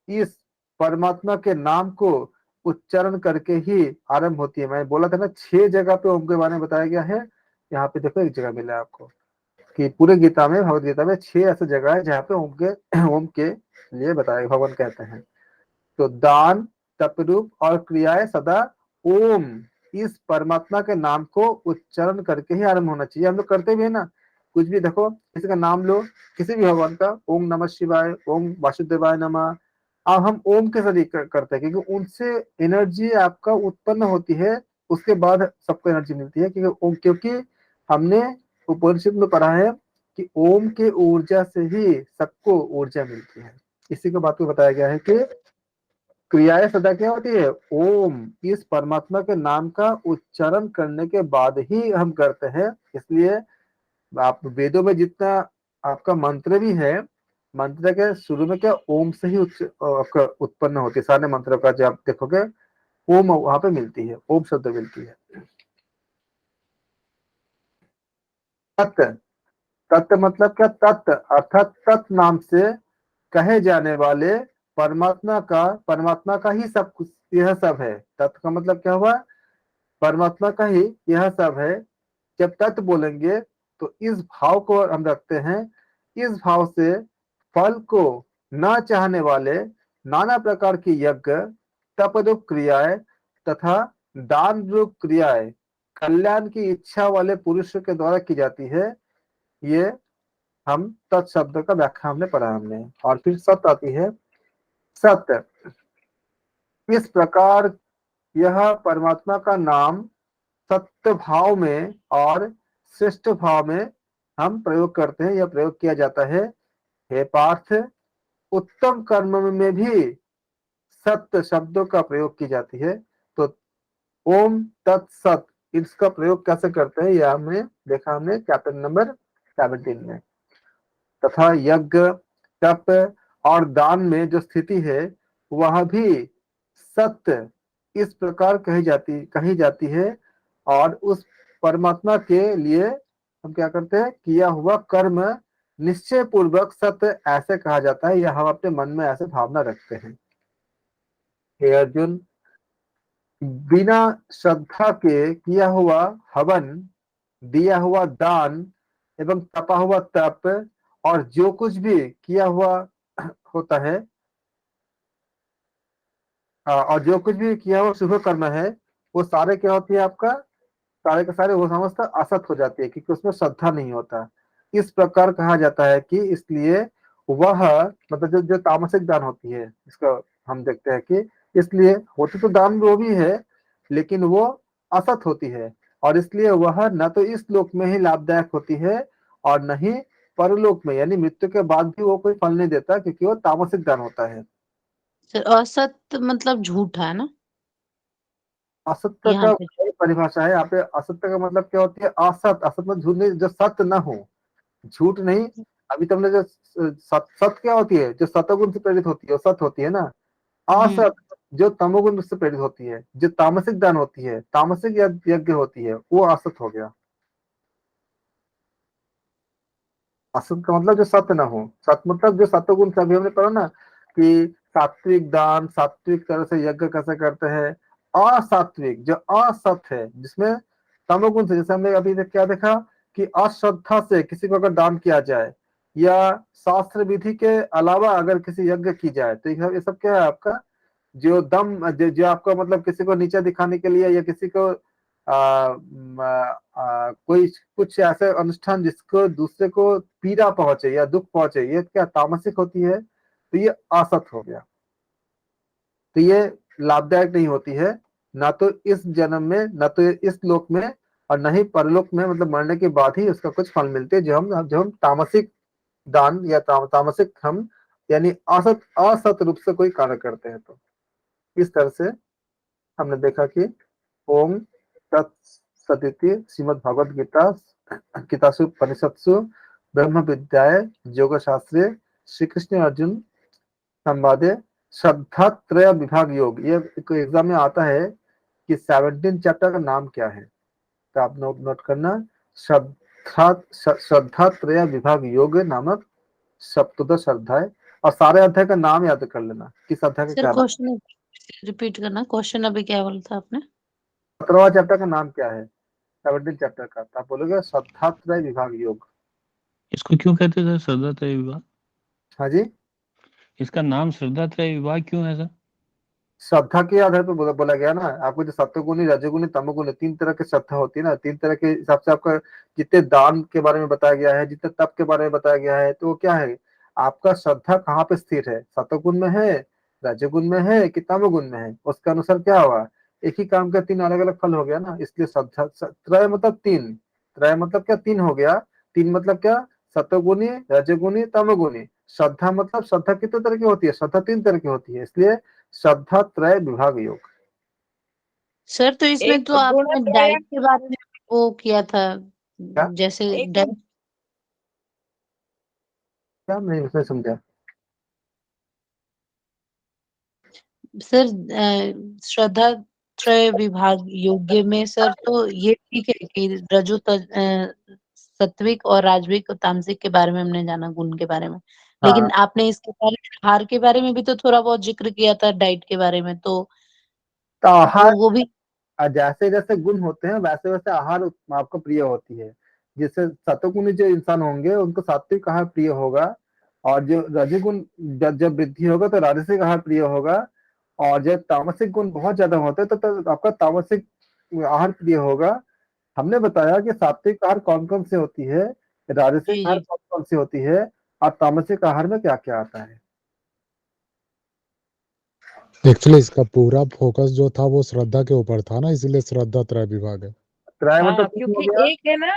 इस परमात्मा के नाम को उच्चारण करके ही आरंभ होती है। मैं बोला था ना 6 जगह पे ओम के बारे में बताया गया है, यहाँ पे देखो एक जगह मिला आपको कि पूरे गीता में, भगवत गीता में 6 ऐसे जगह है जहाँ पे ओम के लिए बताया, भगवान कहते हैं। तो दान, तपरूप और क्रियाएं सदा ओम, इस परमात्मा के नाम को उच्चारण करके ही आरंभ होना चाहिए। हम लोग करते भी है ना, कुछ भी देखो, किसी का नाम लो, किसी भी भगवान का, ओम नमः शिवाय, ओम वासुदेवाय नमः, अब हम ओम के जरिए करते हैं क्योंकि उनसे एनर्जी आपका उत्पन्न होती है, उसके बाद सबको एनर्जी मिलती है। क्योंकि हमने उपनिषद में पढ़ा है कि ओम के ऊर्जा से ही सबको ऊर्जा मिलती है। इसी को बात को बताया गया है कि क्रियाएं सदा क्या होती है, ओम, इस परमात्मा के नाम का उच्चारण करने के बाद ही हम करते हैं। इसलिए आप वेदों में जितना आपका मंत्र भी है, मंत्र के शुरू में क्या ओम से ही आपका उत्पन्न होती है। सारे मंत्रों का जब आप देखोगे ओम वहां पे मिलती है, ओम शब्द मिलती है। तत्व, तत्व मतलब क्या, तत्व अर्थात तत् नाम से कहे जाने वाले परमात्मा का ही सब कुछ, यह सब है। तत्व का मतलब क्या हुआ, परमात्मा का ही यह सब है। जब तत्व बोलेंगे तो इस भाव को हम रखते हैं, इस भाव से फल को न चाहने वाले नाना प्रकार की यज्ञ, तप रूप क्रियाएं तथा दान रूप क्रियाएं कल्याण की इच्छा वाले पुरुष के द्वारा की जाती है। ये हम तत्शब्द का व्याख्या हमने पढ़ा हमने। और फिर सत आती है, सत्य, इस प्रकार यह परमात्मा का नाम सत्य भाव में और श्रेष्ठ भाव में हम प्रयोग करते हैं या प्रयोग किया जाता है। हे पार्थ, उत्तम कर्म में भी सत्य शब्दों का प्रयोग की जाती है। तो ओम तत्सत इसका प्रयोग कैसे करते हैं यह हमने देखा, हमने चैप्टर नंबर 17 में। तथा यज्ञ, तप और दान में जो स्थिति है वह भी सत्य इस प्रकार कही जाती है। और उस परमात्मा के लिए हम क्या करते हैं, किया हुआ कर्म निश्चय पूर्वक सत्य ऐसे कहा जाता है, या हम अपने मन में ऐसे भावना रखते हैं। हे अर्जुन, बिना श्रद्धा के किया हुआ हवन, दिया हुआ दान एवं तपा हुआ तप और जो कुछ भी किया हुआ होता है और जो कुछ भी किया हुआ शुभ कर्म है, वो सारे क्या होती है आपका, सारे के सारे वो समझता असत हो जाती है, क्योंकि उसमें श्रद्धा नहीं होता। इस प्रकार कहा जाता है कि इसलिए वह मतलब जो जो तामसिक दान होती है, इसका हम देखते हैं कि इसलिए होती तो दान वो भी है, लेकिन वो असत होती है, और इसलिए वह न तो इस लोक में ही लाभदायक होती है और न ही परलोक में, यानी मृत्यु के बाद भी वो कोई फल नहीं देता, क्योंकि वो तामसिक दान होता है। सर असत्य मतलब झूठा है ना असत्य यहाँ का पे? वही परिभाषा है यहाँ पे। असत्य का मतलब क्या होती है, असत, असत मतलब झूठ नहीं, जो सत्य न हो, झूठ नहीं। अभी तुमने जो सत क्या होती है, जो सतोगुण से प्रेरित होती है वो सत होती है ना। असत जो तमोगुण से प्रेरित होती है, जो तामसिक दान होती है, तामसिक यज्ञ होती है, वो असत हो गया। असत का मतलब जो सत्य ना हो, सत मतलब जो सत्वगुण से, अभी हमने पढ़ा ना कि सात्विक दान, सात्विक तरह से यज्ञ कैसे करते हैं। असात्विक जो असत है, जिसमें तमोगुण से, जैसे हमने अभी क्या देखा कि अश्रद्धा से किसी को अगर दान किया जाए या शास्त्र विधि के अलावा अगर किसी यज्ञ की जाए, तो ये सब क्या है आपका, जो जो आपको मतलब किसी को नीचा दिखाने के लिए, या किसी को कोई कुछ ऐसे अनुष्ठान जिसको दूसरे को पीड़ा पहुंचे या दुख पहुंचे, ये क्या तामसिक होती है, तो ये असत हो गया। तो ये लाभदायक नहीं होती है, ना तो इस जन्म में, ना तो इस लोक में, और न ही परलोक में, मतलब मरने के बाद ही उसका कुछ फल मिलते हैं, जो हम तामसिक दान या तामसिक हम यानी असत असत रूप से कोई कार्य करते हैं। तो इस तरह से हमने देखा कि ओम तत्सदिति श्रीमद् भगवद गीता गीतासु उपनिषत्सु ब्रह्म विद्याय योग शास्त्रे श्री कृष्ण अर्जुन संवादे श्रद्धा त्रय विभाग योग, ये एग्जाम में आता है कि 17 चैप्टर का नाम क्या है, तो आप नोट करना, श्रद्धा त्रय विभाग योग नामक सप्तदश अध्याय, और सारे अध्याय का नाम याद कर लेना, किस अध्याय का सर क्या नाम। क्वेश्चन रिपीट करना, क्वेश्चन अभी क्या बोला था आपने? 17वां चैप्टर का नाम क्या है, 17 चैप्टर का, तो आप बोलोगे श्रद्धात्रय विभाग योग। इसको क्यों कहते हैं सर, श्रद्धात्रय विभाग? हाँ जी, इसका नाम श्रद्धात्रय विभाग क्यों है सर? श्रद्धा के आधार पर बोला गया ना आपको, जो सत्वगुणी, रजोगुणी, तमोगुणी, 3 तरह की श्रद्धा होती है ना, 3 तरह के हिसाब से आपका जितने दान के बारे में बताया गया है, जितने तप के बारे में बताया गया है, तो वो क्या है, आपका श्रद्धा कहाँ पे स्थिर है, सत्वगुण में है, रजोगुण में है कि तमोगुण में है, उसके अनुसार क्या होगा, एक ही काम का 3 अलग अलग फल हो गया ना। इसलिए श्रद्धा, त्रय मतलब 3, त्रय मतलब क्या 3 हो गया, 3 मतलब क्या, सत्वगुणी, रजोगुणी, तमोगुणी। श्रद्धा मतलब श्रद्धा कितने तरह की होती है, श्रद्धा 3 तरह की होती है, इसलिए श्रद्धा त्रय विभाग योग। सर तो इसमें एक तो आपने गुणत्रय, डाइट के बारे में वो किया था, क्या जैसे एक डाइट। क्या नहीं उसने समझा। सर श्रद्धा त्रय विभाग योग्य में सर तो ये ठीक है कि सात्विक और राजविक और तामसिक के बारे में हमने जाना, गुण के बारे में, हाँ, लेकिन आपने इसके बारे में आहार के बारे में भी तो थोड़ा बहुत जिक्र किया था, डाइट के बारे में, तो तो आहार वो भी जैसे जैसे गुण होते हैं वैसे वैसे आहार आपको प्रिय होती है। जैसे सतोगुणी जो इंसान होंगे उनको सात्विक आहार प्रिय होगा, और जो रजोगुण जब वृद्धि होगा तो राजसिक आहार प्रिय होगा, और जब तामसिक गुण बहुत ज्यादा होते हैं तो आपका तामसिक आहार प्रिय होगा। हमने बताया कि सात्विक आहार कौन कौन से होती है, राजसिक जी आहार जी कौन कौन सी होती है, और तामसिक आहार में क्या क्या आता है। एक्चुअली इसका पूरा फोकस जो था वो श्रद्धा के ऊपर था ना, इसलिए श्रद्धा त्रय विभाग है। त्रय मतलब हाँ, तीन हो क्योंकि गया। एक है ना,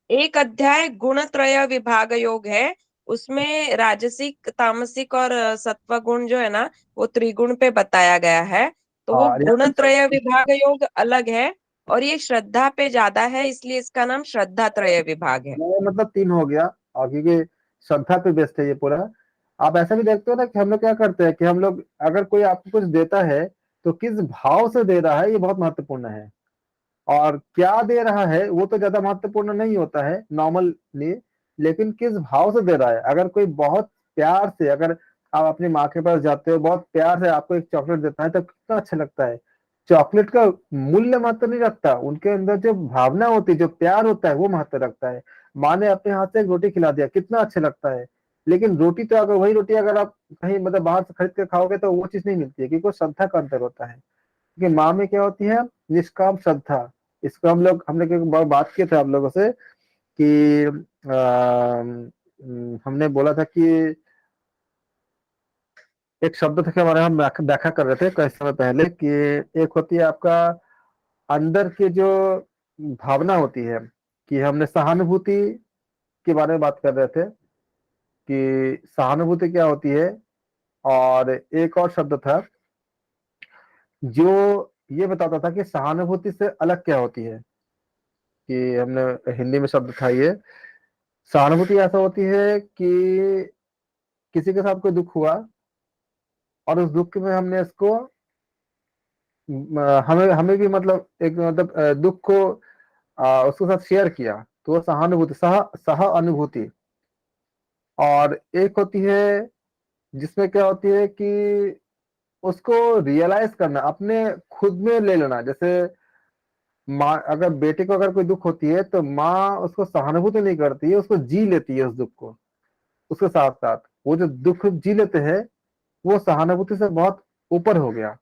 एक अध्याय गुण त्रय विभाग योग है, उसमें राजसिक, तामसिक और सत्व गुण जो है ना, वो त्रिगुण पे बताया गया है। तो वो और यहाँ गुण पे त्रय विभाग योग अलग है, और ये श्रद्धा पे ज्यादा है, इसलिए इसका नाम श्रद्धा त्रय विभाग है। त्रय मतलब तीन हो गया, और क्योंकि श्रद्धा पे बेस्ड है ये पूरा। आप ऐसा भी देखते हो ना कि हम लोग क्या करते हैं कि हम लोग अगर कोई आपको कुछ देता है तो किस भाव से दे रहा है ये बहुत महत्वपूर्ण है। और क्या दे रहा है वो तो ज्यादा महत्वपूर्ण नहीं होता है नॉर्मली, लेकिन किस भाव से दे रहा है। अगर कोई बहुत प्यार से, अगर आप अपनी माँ के पास जाते हो, बहुत प्यार से आपको एक चॉकलेट देता है तो कितना अच्छा लगता है। चॉकलेट का मूल्य महत्व नहीं रखता, उनके अंदर जो भावना होती है, जो प्यार होता है वो महत्व रखता है। माँ ने अपने हाथ से एक रोटी खिला दिया, कितना अच्छा लगता है। लेकिन रोटी तो, अगर वही रोटी अगर आप कहीं मतलब बाहर से खरीद कर खाओगे तो वो चीज नहीं मिलती है, क्योंकि वो श्रद्धा का अंतर होता है। क्योंकि माँ में क्या होती है, निष्काम श्रद्धा। इसको हमने एक बार बात की थे आप लोगों से कि हमने बोला था कि एक शब्द था के बारे में हम व्याख्या कर रहे थे कुछ समय पहले, कि एक होती है आपका अंदर की जो भावना होती है, कि हमने सहानुभूति के बारे में बात कर रहे थे कि सहानुभूति क्या होती है। और एक और शब्द था जो ये बताता था कि सहानुभूति से अलग क्या होती है, कि हमने हिंदी में शब्द था ये। सहानुभूति ऐसा होती है कि किसी के साथ कोई दुख हुआ और उस दुख में हमने इसको हमें हमें भी मतलब एक मतलब दुख को उसके साथ शेयर किया, तो वो सहानुभूति, सह सह अनुभूति। और एक होती है जिसमें क्या होती है कि उसको रियलाइज करना, अपने खुद में ले लेना। जैसे माँ, अगर बेटे को अगर कोई दुख होती है तो माँ उसको सहानुभूति नहीं करती है, उसको जी लेती है उस दुख को। उसके साथ साथ वो जो दुख जी लेते हैं वो सहानुभूति से बहुत ऊपर हो गया।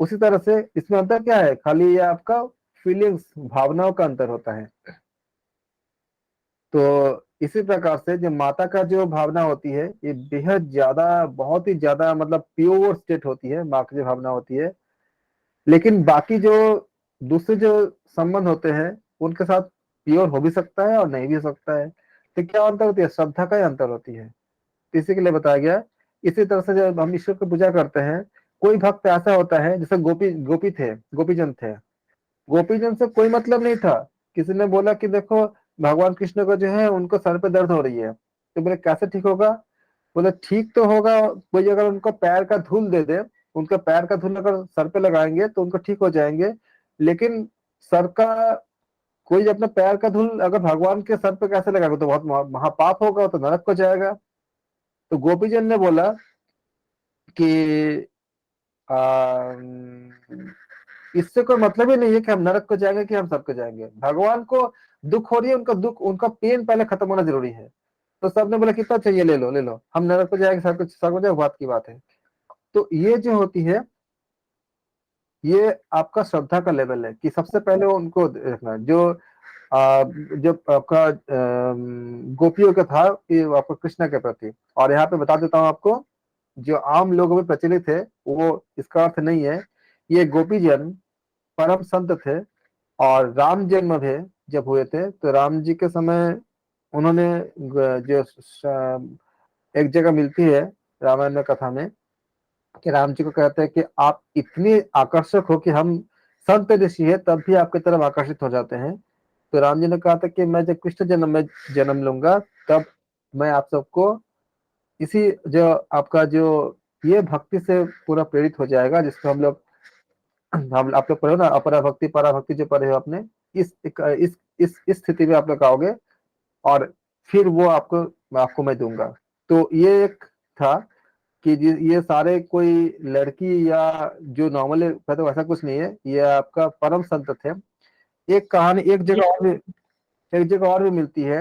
उसी तरह से इसमें अंतर क्या है, खाली ये आपका फीलिंग्स, भावनाओं का अंतर होता है। तो इसी प्रकार से जो माता का जो भावना होती है ये बेहद ज्यादा, बहुत ही ज्यादा मतलब प्योर स्टेट होती है माँ की जो भावना होती है। लेकिन बाकी जो दूसरे जो संबंध होते हैं उनके साथ प्योर हो भी सकता है और नहीं भी हो सकता है। तो क्या अंतर होती है, श्रद्धा का ही अंतर होती है। तो इसी के लिए बताया गया। इसी तरह से जब हम ईश्वर की पूजा करते हैं, कोई भक्त ऐसा होता है, जैसे गोपी थे, गोपीजन थे। गोपीजन से कोई मतलब नहीं था। किसी ने बोला कि देखो भगवान कृष्ण को जो है उनको सर पे दर्द हो रही है, तो बोले कैसे ठीक होगा। बोले ठीक तो होगा, कोई अगर उनको पैर का धूल दे दे, उनके पैर का धूल अगर सर पे लगाएंगे तो उनको ठीक हो जाएंगे। लेकिन सर का, कोई अपने पैर का धूल अगर भगवान के सर पे कैसे लगाएगा, तो बहुत महापाप होगा, तो नरक को जाएगा। तो गोपीजन ने बोला कि इससे कोई मतलब ही नहीं है कि हम नरक को जाएंगे कि हम स्वर्ग को जाएंगे। भगवान को दुख हो रही है, उनका दुख, उनका पेन पहले खत्म होना जरूरी है। तो सबने बोला कितना चाहिए, ले लो ले लो, हम नरक को जाएंगे, स्वर्ग को जाएंगे, बात की बात है। तो ये जो होती है ये आपका श्रद्धा का लेवल है, कि सबसे पहले उनको रखना। जो आपका गोपियों का था कि आपको कृष्ण के प्रति। और यहाँ पे बता देता हूँ आपको, जो आम लोगों में प्रचलित है वो इसका अर्थ नहीं है। ये गोपीजन परम संत थे, और राम जन्म भी जब हुए थे तो राम जी के समय उन्होंने जो एक जगह मिलती है रामायण में, कथा में, कि राम जी को कहते हैं कि आप इतने आकर्षक हो कि हम संत ऋषि है तब भी आपकी तरफ आकर्षित हो जाते हैं। तो राम जी ने कहा था कि मैं जब कृष्ण जन्म में जन्म लूंगा तब मैं आप सबको इसी जो आपका जो ये भक्ति से पूरा प्रेरित हो जाएगा, जिसको हम आप लोग पढ़े हो ना, अपरा भक्ति परा भक्ति, जो पढ़े हो आपने, इस स्थिति में आप लोग आओगे और फिर वो आपको आपको मैं दूंगा। तो ये एक था कि ये सारे कोई लड़की या जो नॉर्मल है तो ऐसा कुछ नहीं है, ये आपका परम संत थे। एक कहानी एक जगह और भी मिलती है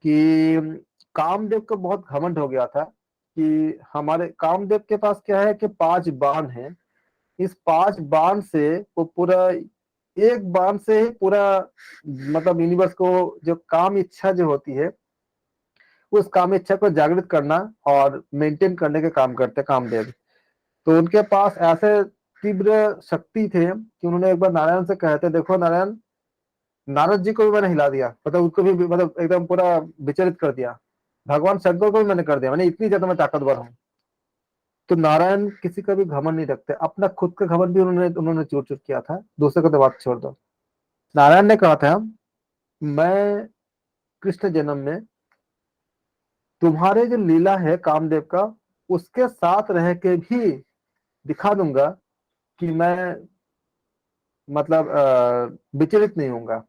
कि कामदेव को बहुत घमंड हो गया था कि हमारे कामदेव के पास क्या है कि 5 बाण है। इस 5 बाण से वो पूरा, एक बाण से ही पूरा मतलब यूनिवर्स को जो काम इच्छा जो होती है उस काम इच्छा को जागृत करना और मेंटेन करने के काम करते कामदेव। तो उनके पास ऐसे तीव्र शक्ति थे कि उन्होंने एक बार नारायण से कहते, देखो नारायण, नारद जी को भी मैंने हिला दिया, मतलब उसको भी मतलब एकदम पूरा विचलित कर दिया। भगवान शंकर को भी मैंने कर दिया, मैंने इतनी ज्यादा मैं ताकतवर हूँ। तो नारायण किसी का भी घमंड नहीं रखते, अपना खुद का घमंड भी उन्होंने उन्होंने चूर चूर किया था, दूसरे को तो बात छोड़ दो। नारायण ने कहा था मैं कृष्ण जन्म में तुम्हारे जो लीला है कामदेव का, उसके साथ रह के भी दिखा दूंगा कि मैं मतलब विचलित नहीं होऊंगा,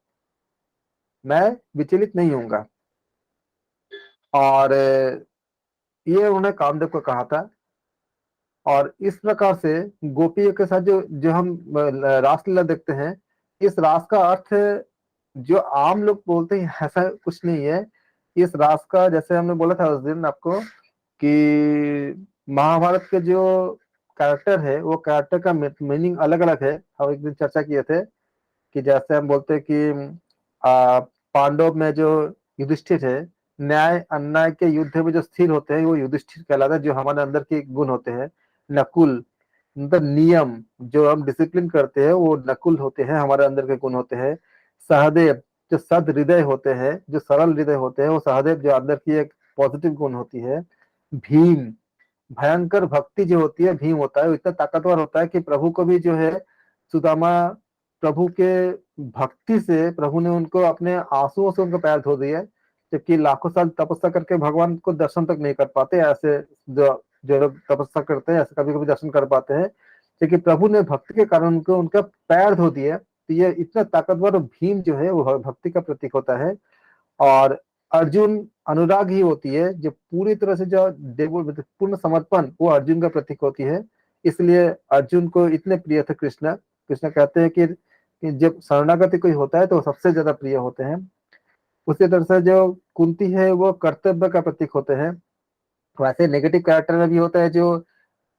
मैं विचलित नहीं होऊंगा। और ये उन्होंने कामदेव को कहा था। और इस प्रकार से गोपियों के साथ जो जो हम रासलीला देखते हैं, इस रास का अर्थ जो आम लोग बोलते हैं ऐसा कुछ नहीं है। इस रास का, जैसे हमने बोला था उस दिन आपको कि महाभारत के जो कैरेक्टर है वो कैरेक्टर का मीनिंग अलग अलग है। हम एक दिन चर्चा किए थे कि जैसे हम बोलते हैं कि पांडव में जो युधिष्ठिर है, न्याय अन्याय के युद्ध में जो स्थिर होते हैं वो युधिष्ठिर कहलाता है, जो हमारे अंदर के गुण होते हैं। नकुल मतलब नियम, जो हम डिसिप्लिन करते हैं वो नकुल होते हैं, हमारे अंदर के गुण होते हैं। सहदेव जो सद हृदय होते हैं, जो सरल हृदय होते हैं, वो सहदेव जो अंदर की एक पॉजिटिव गुण होती है। भीम भयंकर भक्ति जो होती है, भीम होता है, वो इतना ताकतवर होता है कि प्रभु को भी जो है सुदामा प्रभु के भक्ति से प्रभु ने उनको अपने आंसुओं से उनका पैर धो दिया, जबकि लाखों साल तपस्या करके भगवान को दर्शन तक नहीं कर पाते। ऐसे जो जो लोग तपस्या करते हैं ऐसे कभी कभी दर्शन कर पाते हैं, क्योंकि प्रभु ने भक्ति के कारण उनको उनका पैर धो दिया। तो ये इतना ताकतवर भीम जो है वो भक्ति का प्रतीक होता है। और अर्जुन अनुराग ही होती है, जो पूरी तरह से जो पूर्ण समर्पण, वो अर्जुन का प्रतीक होती है। इसलिए अर्जुन को इतने प्रिय थे कृष्ण। कृष्ण कहते हैं कि जब शरणागति कोई होता है तो वो सबसे ज्यादा प्रिय होते हैं। उसी तरह से जो कुंती है वो कर्तव्य का प्रतीक होते हैं। वैसे नेगेटिव कैरेक्टर में भी होता है जो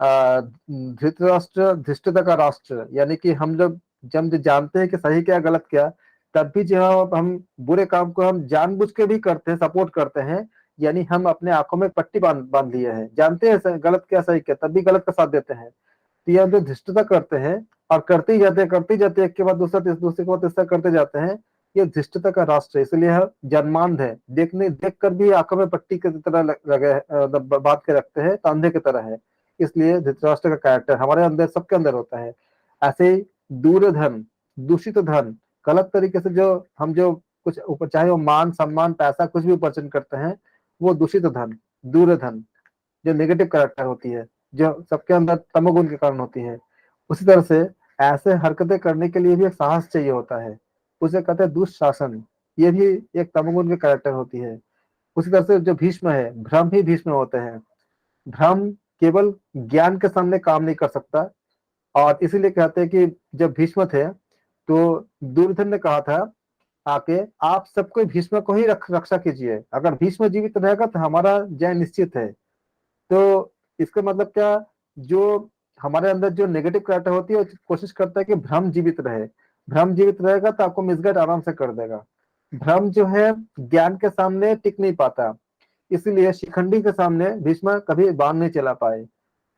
धृतराष्ट्र धृष्टता का राष्ट्र, यानी कि हम लोग जब जानते हैं कि सही क्या गलत क्या, तब भी जो हम बुरे काम को हम जानबूझ के भी करते हैं, सपोर्ट करते हैं। यानी हम अपने आंखों में पट्टी बांध बांध लिए हैं, जानते हैं गलत क्या सही क्या, तब भी गलत का साथ देते हैं। तो ये हम जो धृष्टता करते हैं और करते ही जाते हैं, करते ही जाते हैं, एक के बाद दूसरा दूसरे के बाद तीसरा करते जाते हैं, ये धृष्टता का राष्ट्र है। इसलिए यह जन्मांध है, देखने देख कर भी आंखों में पट्टी की तरह लगे बांध के रखते हैं, तो अंधे की तरह है। इसलिए धृतराष्ट्र का कैरेक्टर हमारे अंदर, सबके अंदर होता है। ऐसे ही दूर धन, दूषित धन, गलत तरीके से जो हम जो कुछ ऊपर, चाहे वो मान सम्मान पैसा कुछ भी उपार्जन करते हैं, वो दूषित धन, दूर धन, जो नेगेटिव कैरेक्टर होती है, जो सबके अंदर तमोगुण के कारण होती है। उसी तरह से ऐसे हरकतें करने के लिए भी एक साहस चाहिए होता है, उसे कहते हैं दुशासन। ये भी एक तमोगुण की कैरेक्टर होती है। उसी तरह से जो भीष्म है, भ्रम ही भीष्म होते हैं। भ्रम केवल ज्ञान के सामने काम नहीं कर सकता, और इसीलिए कहते हैं कि जब भीष्म थे तो दुर्योधन ने कहा था आके, आप सबको भीष्म को ही रक्षा कीजिए, अगर भीष्म जीवित रहेगा तो हमारा जय निश्चित है। तो इसका मतलब क्या, जो हमारे अंदर जो नेगेटिव कैरेक्टर होती है वो कोशिश करता है कि भ्रम जीवित रहे। भ्रम जीवित रहेगा तो आपको मिसगाइड आराम से कर देगा। भ्रम जो है ज्ञान के सामने टिक नहीं पाता, इसीलिए शिखंडी के सामने भीष्म कभी बाण नहीं चला पाए।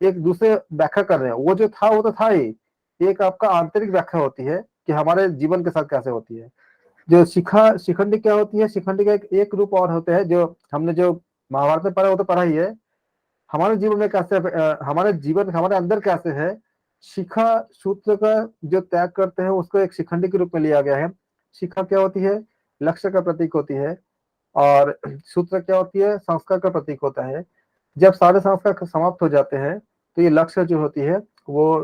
एक दूसरे व्याख्या कर रहे हैं, वो जो था वो तो था ही, एक आपका आंतरिक व्याख्या होती है कि हमारे जीवन के साथ कैसे होती है। जो शिखंडी क्या होती है, शिखंडी का एक रूप और होता है, जो हमने जो महाभारत में पढ़ा वो तो पढ़ा ही है। हमारे जीवन में कैसे हमारे जीवन हमारे अंदर कैसे है, शिखा सूत्र का जो त्याग करते हैं उसको एक शिखंडी के रूप में लिया गया है। शिखा क्या होती है, लक्ष्य का प्रतीक होती है, और सूत्र क्या होती है, संस्कार का प्रतीक होता है। जब सारे संस्कार समाप्त हो जाते हैं तो ये लक्ष्य जो होती है वो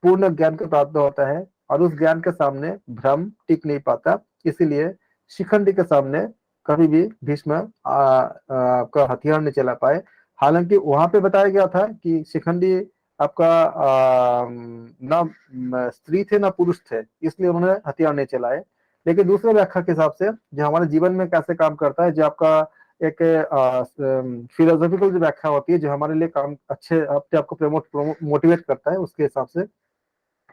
पूर्ण ज्ञान को प्राप्त होता है, और उस ज्ञान के सामने भ्रम टिक नहीं पाता। इसीलिए शिखंडी के सामने कभी भी भीष्म का हथियार नहीं चला पाए। हालांकि वहां पे बताया गया था कि शिखंडी आपका ना स्त्री थे ना पुरुष थे, इसलिए उन्होंने हथियार नहीं चलाए। लेकिन दूसरे व्याख्या के हिसाब से जो हमारे जीवन में कैसे काम करता है, जो आपका एक फिलोसॉफिकल जो व्याख्या होती है, जो हमारे लिए काम अच्छे अपने आप को मोटिवेट करता है, उसके हिसाब से।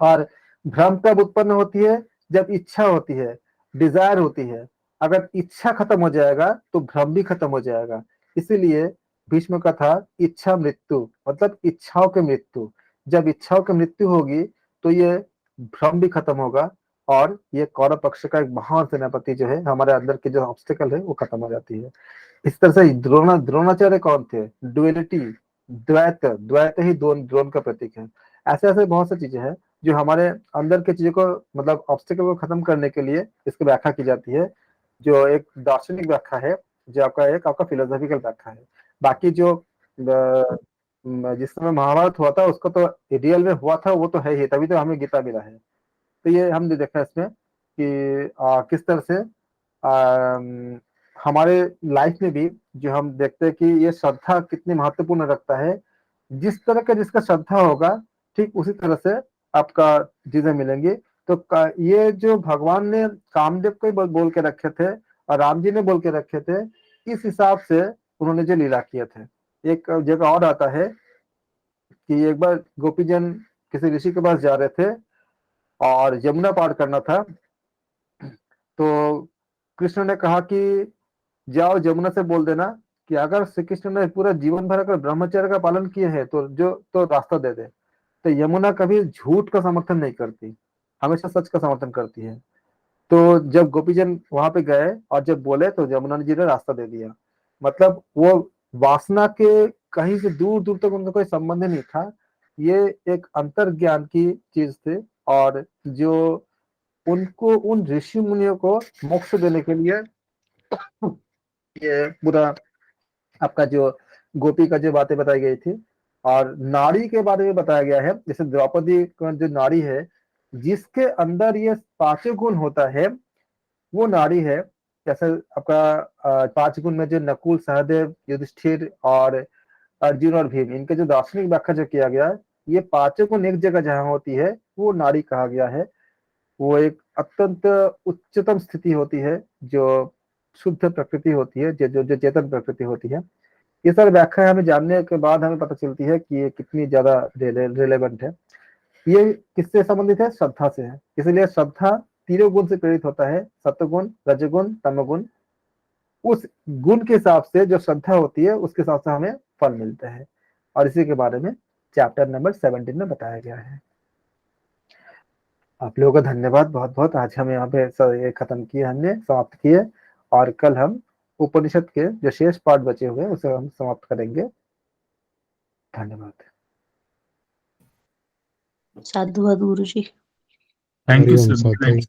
और भ्रम कब उत्पन्न होती है, जब इच्छा होती है, डिजायर होती है। अगर इच्छा खत्म हो जाएगा तो भ्रम भी खत्म हो जाएगा। इसीलिए भीष्म का था इच्छा मृत्यु, मतलब इच्छाओं की मृत्यु। जब इच्छाओं की मृत्यु होगी तो ये भ्रम भी खत्म होगा, और ये कौरव पक्ष का एक महान सेनापति जो है, हमारे अंदर के जो ऑब्स्टिकल है वो खत्म हो जाती है। इस तरह से द्रोणाचार्य कौन थे? डुअलिटी, द्वैत, द्वैत ही द्रोण का प्रतीक है। ऐसे ऐसे बहुत सी चीजें हैं जो हमारे अंदर की चीजों को, मतलब ऑब्स्टिकल को खत्म करने के लिए इसकी व्याख्या की जाती है, जो एक दार्शनिक व्याख्या है, जो आपका फिलोसॉफिकल व्याख्या है। बाकी जो जिस समय महाभारत हुआ था उसको तो रियल में हुआ था, वो तो है ही, तभी तो हमें गीता मिला है। तो ये हमने देखा इसमें कि किस तरह से हमारे लाइफ में भी जो हम देखते हैं कि ये श्रद्धा कितनी महत्वपूर्ण रखता है। जिस तरह का जिसका श्रद्धा होगा, ठीक उसी तरह से आपका चीजें मिलेंगी। तो ये जो भगवान ने कामदेव को ही बोल के रखे थे और राम जी ने बोल के रखे थे, इस हिसाब से उन्होंने जो लीला किए थे। एक जगह और आता है कि एक बार गोपीजन किसी ऋषि के पास जा रहे थे और यमुना पार करना था। तो कृष्ण ने कहा कि जाओ यमुना से बोल देना कि अगर श्री कृष्ण ने पूरा जीवन भर अगर ब्रह्मचर्य का पालन किए हैं तो रास्ता दे दे। तो यमुना कभी झूठ का समर्थन नहीं करती, हमेशा सच का समर्थन करती है। तो जब गोपीजन वहां पे गए और जब बोले तो यमुना जी ने रास्ता दे दिया। मतलब वो वासना के कहीं से दूर दूर तक उनका कोई संबंध नहीं था। ये एक अंतर ज्ञान की चीज थी, और जो उनको, उन ऋषि मुनियों को मोक्ष देने के लिए ये पूरा आपका जो गोपी का जो बातें बताई गई थी। और नारी के बारे में बताया गया है, जैसे द्रौपदी का जो नारी है, जिसके अंदर ये पांचों गुण होता है, वो नारी है। जैसे आपका 5 गुण में जो नकुल, सहदेव, युधिष्ठिर और अर्जुन और भीम, इनके जो दार्शनिक व्याख्या जो किया गया है, ये पांचों गुण एक जगह जहाँ होती है वो नारी कहा गया है। वो एक अत्यंत उच्चतम स्थिति होती है, जो शुद्ध प्रकृति होती है, जो चेतन प्रकृति होती है। ये सारी व्याख्या हमें जानने के बाद हमें पता चलती है कि ये कितनी ज्यादा रिलेवेंट है। ये किससे संबंधित है? श्रद्धा से है। इसलिए श्रद्धा 3 गुण से प्रेरित होता है, सत्वगुण, रजगुण, तमगुण। उस गुण के हिसाब से जो श्रद्धा होती है उसके हिसाब से हमें फल मिलते हैं। और इसी के बारे में चैप्टर नंबर 17 में बताया गया है। आप लोगों का धन्यवाद बहुत बहुत। आज हम यहाँ पे ये खत्म किए, हमने समाप्त किए, और कल हम उपनिषद के जो शेष पाठ बचे हुए हैं उसे हम समाप्त करेंगे। धन्यवाद। साधुवाद गुरु जी। Thank you Hariom sir. साथी।